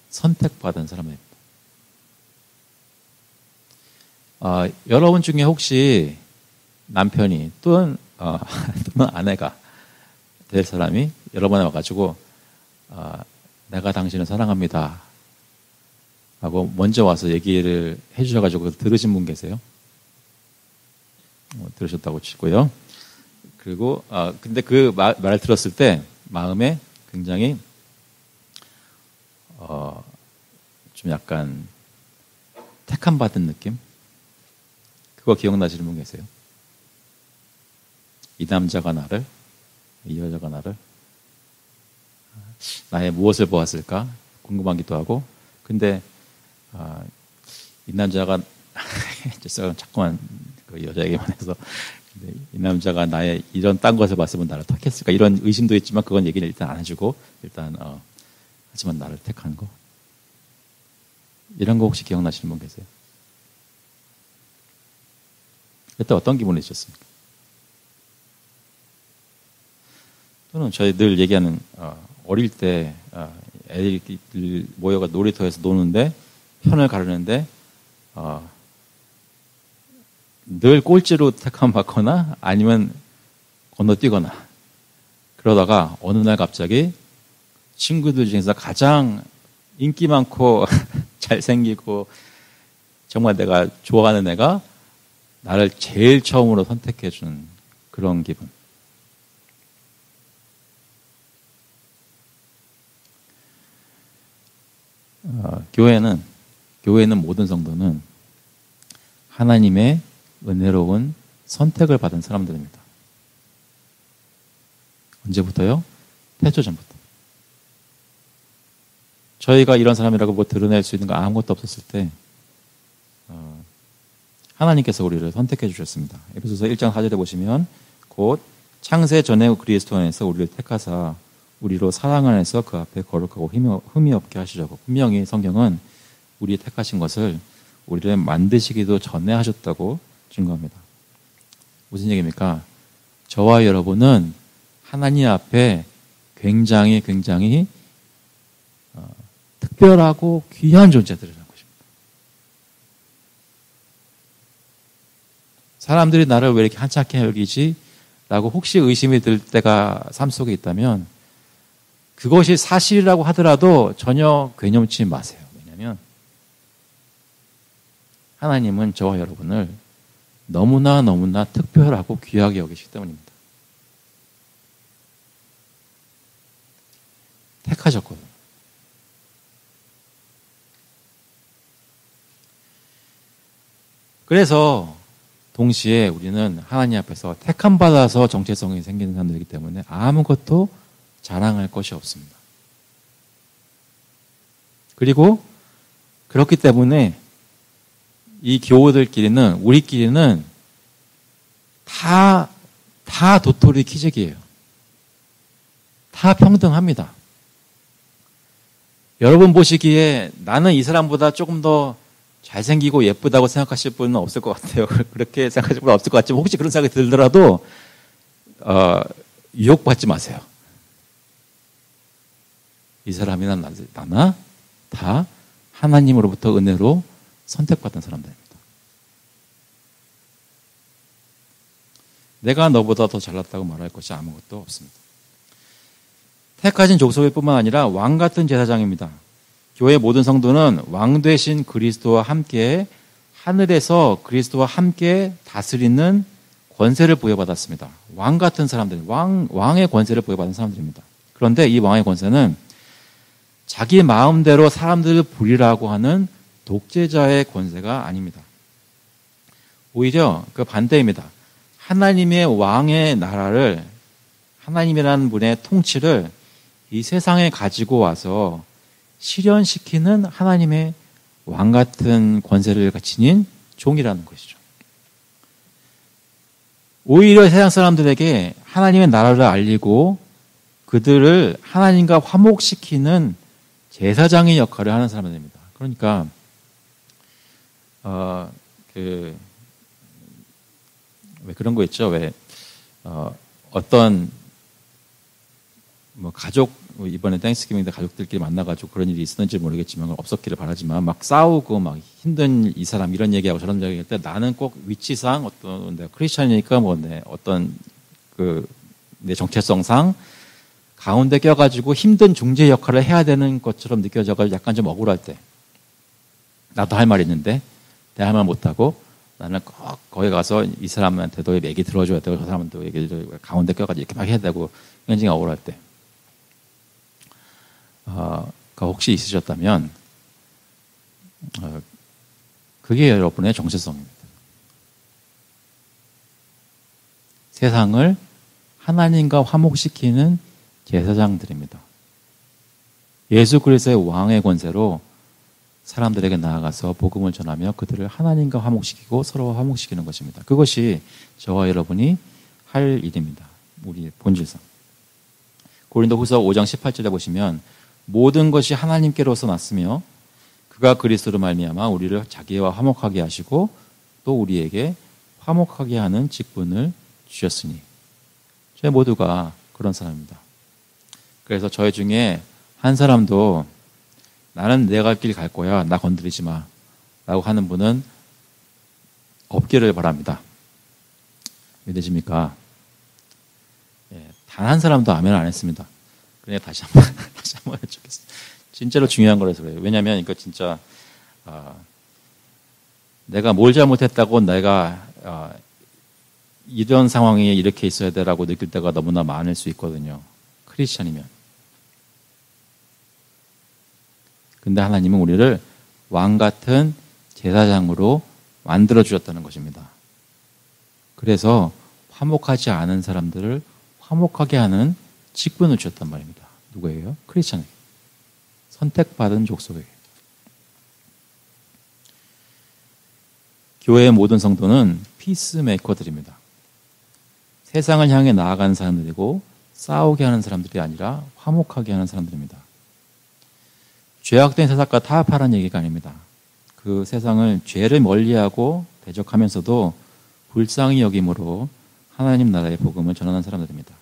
선택받은 사람입니다. 여러분 중에 혹시 남편이 또는 아내가 될 사람이 여러분에 와가지고 내가 당신을 사랑합니다 하고 먼저 와서 얘기를 해주셔가지고 들으신 분 계세요? 들으셨다고 치고요. 그리고 근데 그 말을 들었을 때 마음에 굉장히 좀 약간 택함 받은 느낌? 그거 기억나시는 분 계세요? 이 남자가 나를, 이 여자가 나를 나의 무엇을 보았을까 궁금하기도 하고, 근데 이 남자가 자꾸만 그 여자에게만 해서 이 남자가 나의 이런 딴 것을 봤으면 나를 택했을까 이런 의심도 있지만 그건 얘기를 일단 안 해주고 일단 하지만 나를 택한 거 이런 거 혹시 기억나시는 분 계세요? 그때 어떤 기분이셨습니까? 또는 저희 늘 얘기하는 어릴 때 애들이 모여가 놀이터에서 노는데 편을 가르는데 늘 꼴찌로 택함 받거나 아니면 건너뛰거나 그러다가 어느 날 갑자기 친구들 중에서 가장 인기 많고 잘생기고 정말 내가 좋아하는 애가 나를 제일 처음으로 선택해 준 그런 기분. 교회는 모든 성도는 하나님의 은혜로운 선택을 받은 사람들입니다. 언제부터요? 태초전부터. 저희가 이런 사람이라고 뭐 드러낼 수 있는 거 아무것도 없었을 때 하나님께서 우리를 선택해 주셨습니다. 에베소서 1장 4절에 보시면 곧 창세 전에 그리스도 안에서 우리를 택하사 우리로 사랑 안에서 그 앞에 거룩하고 흠이 없게 하시려고. 분명히 성경은 우리 택하신 것을 우리를 만드시기도 전에 하셨다고 증거합니다. 무슨 얘기입니까? 저와 여러분은 하나님 앞에 굉장히 특별하고 귀한 존재들이라는 것입니다. 사람들이 나를 왜 이렇게 한참게 여기지? 라고 혹시 의심이 들 때가 삶 속에 있다면 그것이 사실이라고 하더라도 전혀 괴념치 마세요. 왜냐하면 하나님은 저와 여러분을 너무나 특별하고 귀하게 여기시기 때문입니다. 택하셨거든요. 그래서 동시에 우리는 하나님 앞에서 택함 받아서 정체성이 생기는 사람들이기 때문에 아무것도 자랑할 것이 없습니다. 그리고 그렇기 때문에 이 교우들끼리는 우리끼리는 다 도토리 키재기예요. 다 평등합니다. 여러분 보시기에 나는 이 사람보다 조금 더 잘생기고 예쁘다고 생각하실 분은 없을 것 같아요. 그렇게 생각하실 분은 없을 것 같지만 혹시 그런 생각이 들더라도 유혹받지 마세요. 이 사람이나 나나 다 하나님으로부터 은혜로 선택받은 사람들입니다. 내가 너보다 더 잘났다고 말할 것이 아무것도 없습니다. 택하신 족속일 뿐만 아니라 왕 같은 제사장입니다. 교회 모든 성도는 왕 되신 그리스도와 함께 하늘에서 그리스도와 함께 다스리는 권세를 부여받았습니다. 왕 같은 사람들, 왕의 권세를 부여받은 사람들입니다. 그런데 이 왕의 권세는 자기 마음대로 사람들을 부리라고 하는 독재자의 권세가 아닙니다. 오히려 그 반대입니다. 하나님의 왕의 나라를, 하나님이라는 분의 통치를 이 세상에 가지고 와서 실현시키는 하나님의 왕 같은 권세를 지닌 종이라는 것이죠. 오히려 세상 사람들에게 하나님의 나라를 알리고 그들을 하나님과 화목시키는 제사장의 역할을 하는 사람들입니다. 그러니까 왜 그런 거 있죠? 왜 어떤 가족 이번에 땡스기빙 때 가족들끼리 만나가지고 그런 일이 있었는지 모르겠지만 없었기를 바라지만 막 싸우고 막 힘든 이 사람 이런 얘기하고 저런 얘기할 때 나는 꼭 위치상 어떤 내가 크리스천이니까 어떤 내 정체성상 가운데 껴가지고 힘든 중재 역할을 해야 되는 것처럼 느껴져가지고 약간 좀 억울할 때 나도 할 말 있는데 내가 할 말 못하고 나는 꼭 거기 가서 이 사람한테도 얘기 들어줘야 되고 저 사람한테도 얘기 가운데 껴가지고 이렇게 막 해야 되고 굉장히 억울할 때 혹시 있으셨다면 그게 여러분의 정체성입니다. 세상을 하나님과 화목시키는 제사장들입니다. 예수 그리스도의 왕의 권세로 사람들에게 나아가서 복음을 전하며 그들을 하나님과 화목시키고 서로 화목시키는 것입니다. 그것이 저와 여러분이 할 일입니다. 우리 본질상. 고린도후서 5장 18절에 보시면 모든 것이 하나님께로서 났으며 그가 그리스도로 말미암아 우리를 자기와 화목하게 하시고 또 우리에게 화목하게 하는 직분을 주셨으니 저희 모두가 그런 사람입니다. 그래서 저희 중에 한 사람도 나는 내 갈 길 갈 거야. 나 건드리지 마. 라고 하는 분은 없기를 바랍니다. 믿으십니까? 단 한 사람도 아멘 안 했습니다. 그래 다시 한번 해주겠습니다. 진짜로 중요한 거라서 그래요. 왜냐하면 이거 진짜 내가 뭘 잘못했다고 내가 이런 상황에 이렇게 있어야 되라고 느낄 때가 너무나 많을 수 있거든요. 크리스천이면. 근데 하나님은 우리를 왕 같은 제사장으로 만들어 주셨다는 것입니다. 그래서 화목하지 않은 사람들을 화목하게 하는 직분을 주셨단 말입니다. 누구예요? 크리스천에게. 선택받은 족속에게. 교회의 모든 성도는 피스메이커들입니다. 세상을 향해 나아가는 사람들이고 싸우게 하는 사람들이 아니라 화목하게 하는 사람들입니다. 죄악된 세상과 타협하라는 얘기가 아닙니다. 그 세상을 죄를 멀리하고 대적하면서도 불쌍히 여김으로 하나님 나라의 복음을 전하는 사람들입니다.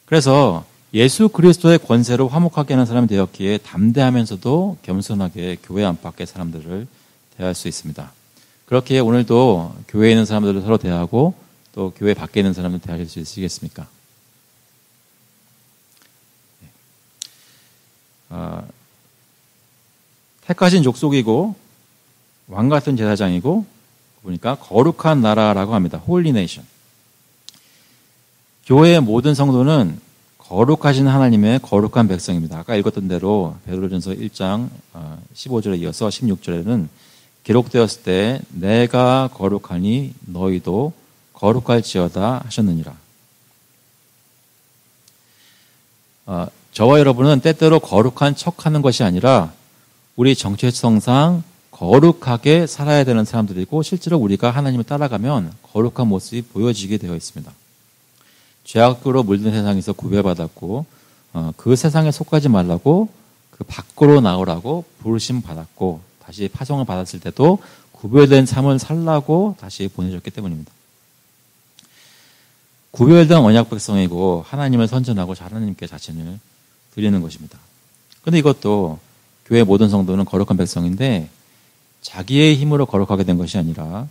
그래서 예수 그리스도의 권세로 화목하게 하는 사람이 되었기에 담대하면서도 겸손하게 교회 안팎의 사람들을 대할 수 있습니다. 그렇게 오늘도 교회에 있는 사람들을 서로 대하고 또 교회 밖에 있는 사람들 대하실 수 있으시겠습니까? 택하신 족속이고 왕 같은 제사장이고 보니까 거룩한 나라라고 합니다. Holy Nation. 교회의 모든 성도는 거룩하신 하나님의 거룩한 백성입니다. 아까 읽었던 대로 베드로전서 1장 15절에 이어서 16절에는 기록되었을 때 내가 거룩하니 너희도 거룩할지어다 하셨느니라. 저와 여러분은 때때로 거룩한 척하는 것이 아니라 우리 정체성상 거룩하게 살아야 되는 사람들이고 실제로 우리가 하나님을 따라가면 거룩한 모습이 보여지게 되어 있습니다. 죄악으로 물든 세상에서 구별받았고 그 세상에 속하지 말라고 그 밖으로 나오라고 부르심 받았고 다시 파송을 받았을 때도 구별된 삶을 살라고 다시 보내줬기 때문입니다. 구별된 언약 백성이고 하나님을 선전하고 하나님께 자신을 드리는 것입니다. 그런데 이것도 교회 모든 성도는 거룩한 백성인데 자기의 힘으로 거룩하게 된 것이 아니라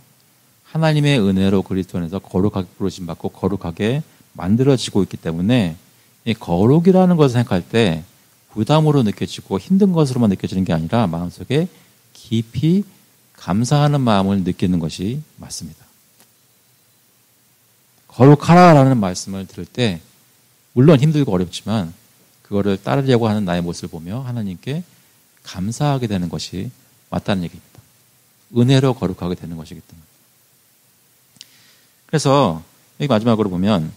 하나님의 은혜로 그리스도 안에서 거룩하게 부르심 받고 거룩하게 만들어지고 있기 때문에 이 거룩이라는 것을 생각할 때 부담으로 느껴지고 힘든 것으로만 느껴지는 게 아니라 마음속에 깊이 감사하는 마음을 느끼는 것이 맞습니다. 거룩하라라는 말씀을 들을 때 물론 힘들고 어렵지만 그거를 따르려고 하는 나의 모습을 보며 하나님께 감사하게 되는 것이 맞다는 얘기입니다. 은혜로 거룩하게 되는 것이기 때문에. 그래서 여기 마지막으로 보면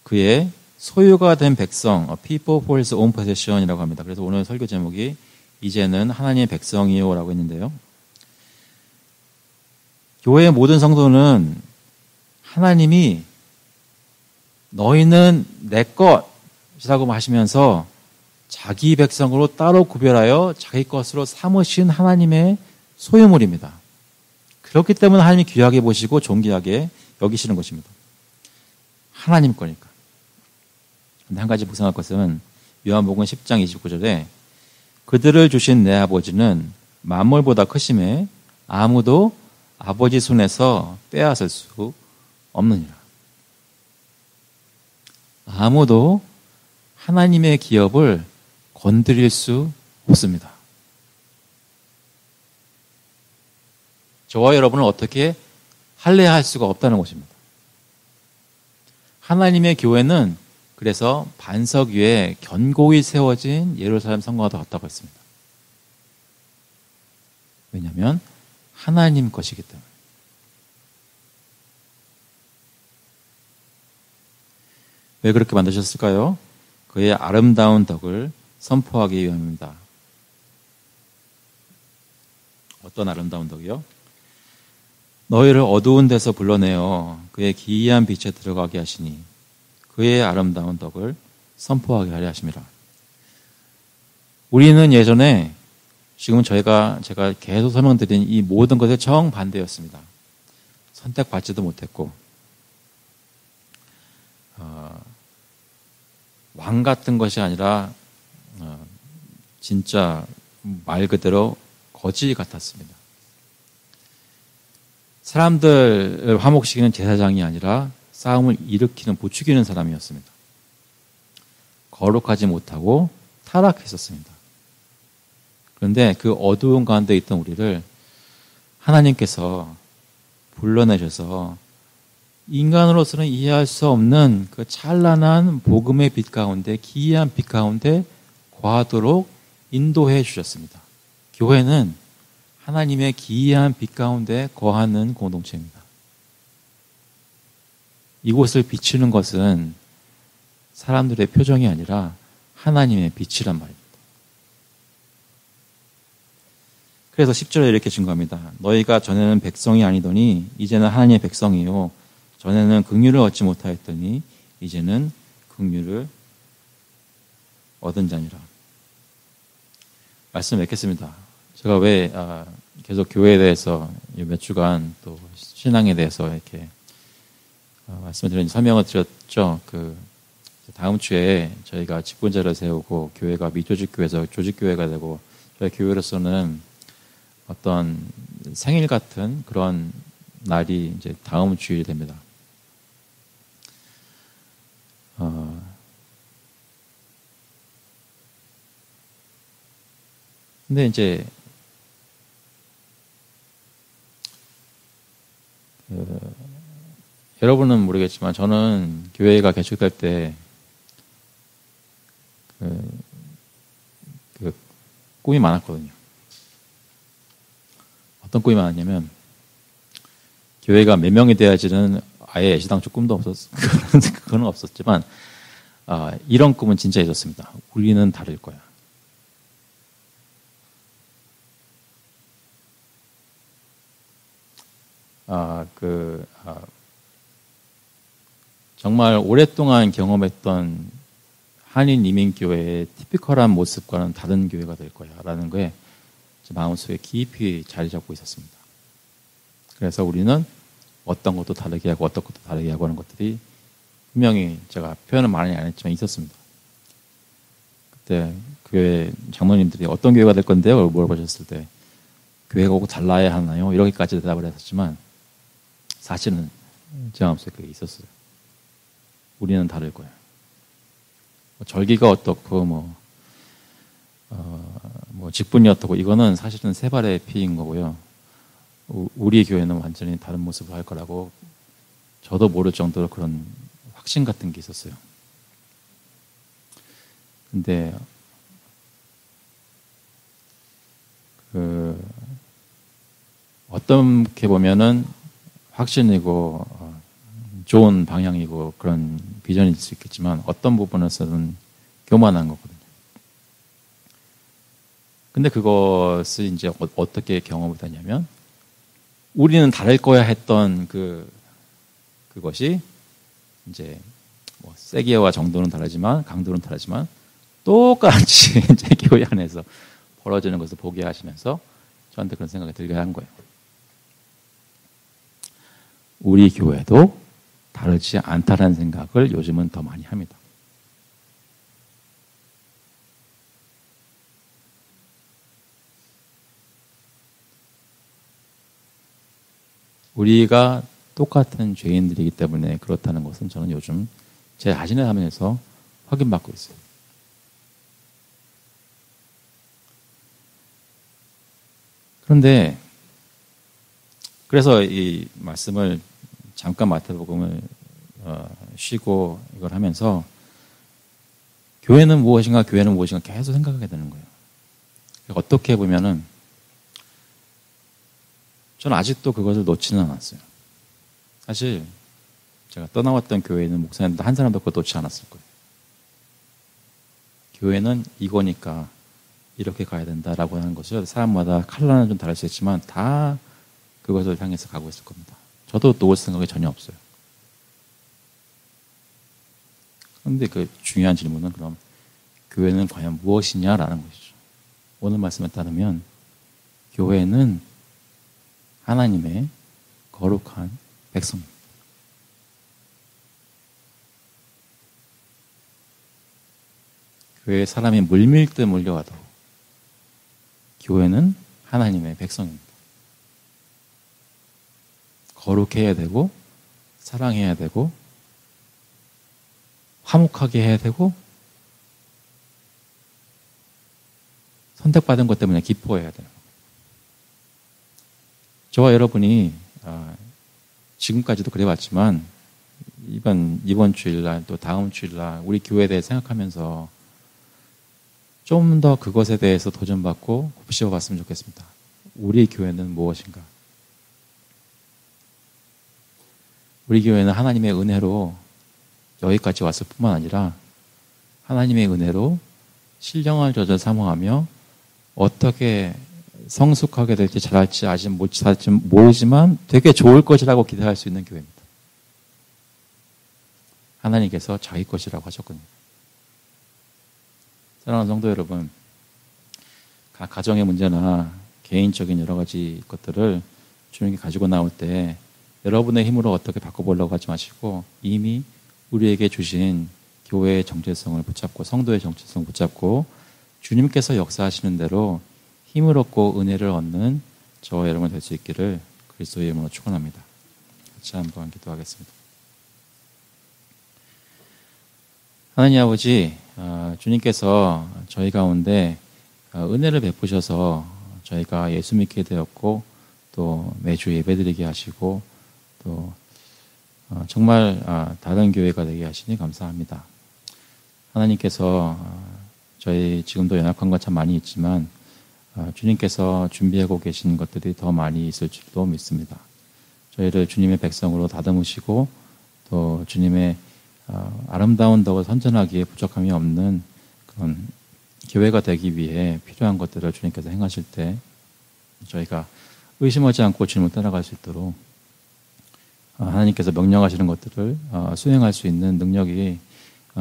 그의 소유가 된 백성, people for his own possession이라고 합니다. 그래서 오늘 설교 제목이 이제는 하나님의 백성이요라고 했는데요. 교회의 모든 성도는 하나님이 너희는 내 것이라고 하시면서 자기 백성으로 따로 구별하여 자기 것으로 삼으신 하나님의 소유물입니다. 그렇기 때문에 하나님이 귀하게 보시고 존귀하게 여기시는 것입니다. 하나님 거니까. 근데 한 가지 묵상할 것은 요한복음 10장 29절에 그들을 주신 내 아버지는 만물보다 크심에 아무도 아버지 손에서 빼앗을 수 없느니라. 아무도 하나님의 기업을 건드릴 수 없습니다. 저와 여러분은 어떻게 할례할 수가 없다는 것입니다. 하나님의 교회는 그래서 반석 위에 견고히 세워진 예루살렘 성과와 같다고 했습니다. 왜냐하면 하나님 것이기 때문에. 왜 그렇게 만드셨을까요? 그의 아름다운 덕을 선포하기 위함입니다. 어떤 아름다운 덕이요? 너희를 어두운 데서 불러내어 그의 기이한 빛에 들어가게 하시니 그의 아름다운 덕을 선포하게 하려 하심이라. 우리는 예전에 지금 제가 계속 설명드린 이 모든 것에 정반대였습니다. 선택받지도 못했고 왕 같은 것이 아니라 진짜 말 그대로 거지 같았습니다. 사람들을 화목시키는 제사장이 아니라 싸움을 일으키는 부추기는 사람이었습니다. 거룩하지 못하고 타락했었습니다. 그런데 그 어두운 가운데 있던 우리를 하나님께서 불러내셔서 인간으로서는 이해할 수 없는 그 찬란한 복음의 빛 가운데, 기이한 빛 가운데 거하도록 인도해 주셨습니다. 교회는 하나님의 기이한 빛 가운데 거하는 공동체입니다. 이곳을 비추는 것은 사람들의 표정이 아니라 하나님의 빛이란 말입니다. 그래서 10절에 이렇게 증거합니다. 너희가 전에는 백성이 아니더니 이제는 하나님의 백성이요. 전에는 긍휼을 얻지 못하였더니 이제는 긍휼을 얻은 자니라. 말씀 맺겠습니다. 제가 왜 계속 교회에 대해서 몇 주간 또 신앙에 대해서 이렇게 말씀을 드렸는지 설명을 드렸죠. 다음 주에 저희가 집권자를 세우고 교회가 미조직교회에서 조직교회가 되고 저희 교회로서는 어떤 생일 같은 그런 날이 이제 다음 주일이 됩니다. 근데 이제 여러분은 모르겠지만 저는 교회가 개척될 때 꿈이 많았거든요. 어떤 꿈이 많았냐면 교회가 몇 명이 돼야지는 아예 애시당초 꿈도 그건 없었지만 이런 꿈은 진짜 있었습니다. 우리는 다를 거야. 정말 오랫동안 경험했던 한인 이민교회의 티피컬한 모습과는 다른 교회가 될 거야 라는 게 제 마음속에 깊이 자리 잡고 있었습니다. 그래서 우리는 어떤 것도 다르게 하고 어떤 것도 다르게 하고 하는 것들이 분명히 제가 표현은 많이 안 했지만 있었습니다. 그때 교회 장로님들이 어떤 교회가 될 건데요? 물어보셨을 때 교회가 꼭 달라야 하나요? 이렇게까지 대답을 했었지만 사실은 제 마음속에 그게 있었어요. 우리는 다를 거예요. 절기가 어떻고 직분이 어떻고 이거는 사실은 세 발의 피인 거고요. 우리 교회는 완전히 다른 모습을 할 거라고 저도 모를 정도로 그런 확신 같은 게 있었어요. 근데 어떻게 보면은 확신이고 좋은 방향이고 그런 비전일 수 있겠지만 어떤 부분에서는 교만한 거거든요. 근데 그것을 이제 어떻게 경험을 했냐면, 우리는 다를 거야 했던 그것이 이제 뭐 세기와 정도는 다르지만, 강도는 다르지만, 똑같이 이제 교회 안에서 벌어지는 것을 보게 하시면서 저한테 그런 생각이 들게 한 거예요. 우리 교회도 다르지 않다라는 생각을 요즘은 더 많이 합니다. 우리가 똑같은 죄인들이기 때문에 그렇다는 것은 저는 요즘 제 자신의 삶에서 확인받고 있어요. 그런데 그래서 이 말씀을 잠깐 마태복음을 쉬고 이걸 하면서 교회는 무엇인가 계속 생각하게 되는 거예요. 어떻게 보면은 저는 아직도 그것을 놓지는 않았어요. 사실 제가 떠나왔던 교회는 목사님도 한 사람도 그거 놓지 않았을 거예요. 교회는 이거니까 이렇게 가야 된다라고 하는 것을 사람마다 칼라는 좀 다를 수 있지만 다 그것을 향해서 가고 있을 겁니다. 저도 놓을 생각이 전혀 없어요. 그런데 그 중요한 질문은 그럼 교회는 과연 무엇이냐라는 것이죠. 오늘 말씀에 따르면 교회는 하나님의 거룩한 백성입니다. 교회에 사람이 물밀듯 몰려와도 교회는 하나님의 백성입니다. 거룩해야 되고 사랑해야 되고 화목하게 해야 되고 선택받은 것 때문에 기뻐해야 돼요. 저와 여러분이 지금까지도 그래왔지만 이번 주일날 또 다음 주일날 우리 교회에 대해 생각하면서 좀 더 그것에 대해서 도전받고 곱씹어봤으면 좋겠습니다. 우리 교회는 무엇인가? 우리 교회는 하나님의 은혜로 여기까지 왔을 뿐만 아니라 하나님의 은혜로 신령한 저절 사모하며 어떻게 성숙하게 될지 잘할지 아직 모르지만 되게 좋을 것이라고 기대할 수 있는 교회입니다. 하나님께서 자기 것이라고 하셨거든요. 사랑하는 성도 여러분, 가정의 문제나 개인적인 여러 가지 것들을 주님께 가지고 나올 때 여러분의 힘으로 어떻게 바꿔보려고 하지 마시고 이미 우리에게 주신 교회의 정체성을 붙잡고 성도의 정체성을 붙잡고 주님께서 역사하시는 대로 힘을 얻고 은혜를 얻는 저와 여러분 될 수 있기를 그리스도의 이름으로 축원합니다. 같이 한번 기도하겠습니다. 하나님 아버지, 주님께서 저희 가운데 은혜를 베푸셔서 저희가 예수 믿게 되었고 또 매주 예배드리게 하시고 또 정말 다른 교회가 되게 하시니 감사합니다. 하나님께서 저희 지금도 연약한 것 참 많이 있지만 주님께서 준비하고 계신 것들이 더 많이 있을 줄도 믿습니다. 저희를 주님의 백성으로 다듬으시고 또 주님의 아름다운 덕을 선전하기에 부족함이 없는 그런 교회가 되기 위해 필요한 것들을 주님께서 행하실 때 저희가 의심하지 않고 주님을 따라갈 수 있도록 하나님께서 명령하시는 것들을 수행할 수 있는 능력이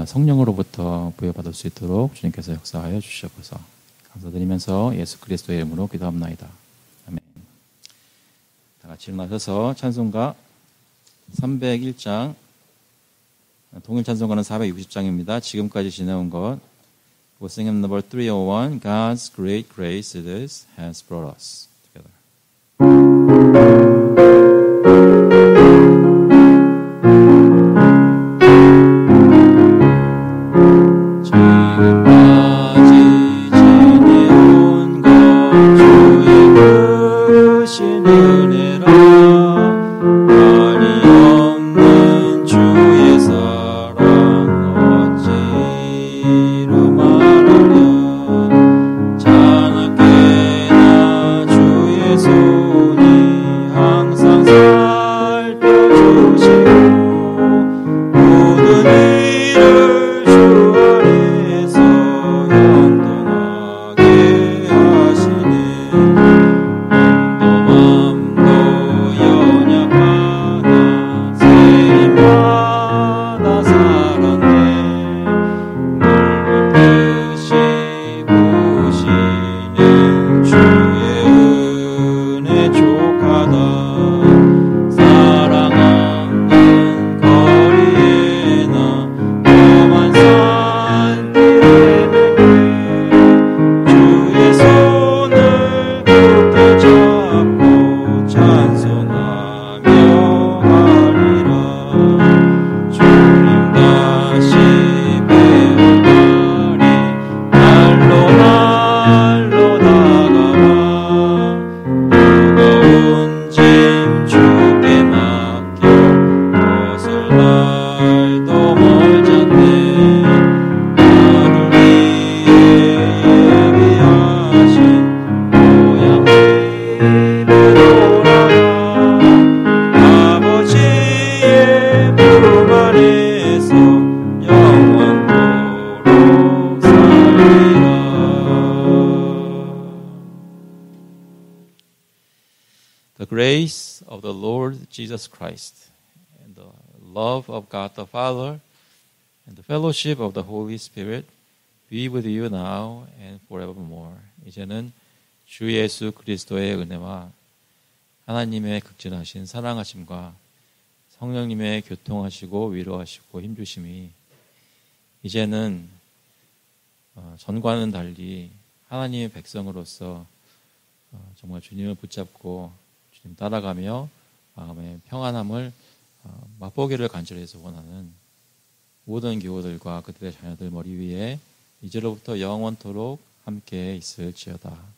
성령으로부터 부여받을 수 있도록 주님께서 역사하여 주시옵소서. 감사드리면서 예수 그리스도의 이름으로 기도합나이다. 아멘. 다 같이 일어나셔서 찬송가 301장 동일 찬송가는 460장입니다. 지금까지 지내온 것 We'll sing hymn number 301 God's great grace it is has brought us together. 주 The grace of the Lord Jesus Christ and the love of God the Father and the fellowship of the Holy Spirit be with you now and forevermore. 이제는 주 예수 그리스도의 은혜와 하나님의 극진하신 사랑하심과 성령님의 교통하시고 위로하시고 힘주심이 이제는 전과는 달리 하나님의 백성으로서 정말 주님을 붙잡고 주님 따라가며 마음의 평안함을 맛보기를 간절히 소원하는 모든 교우들과 그들의 자녀들 머리 위에 이제로부터 영원토록 함께 있을지어다.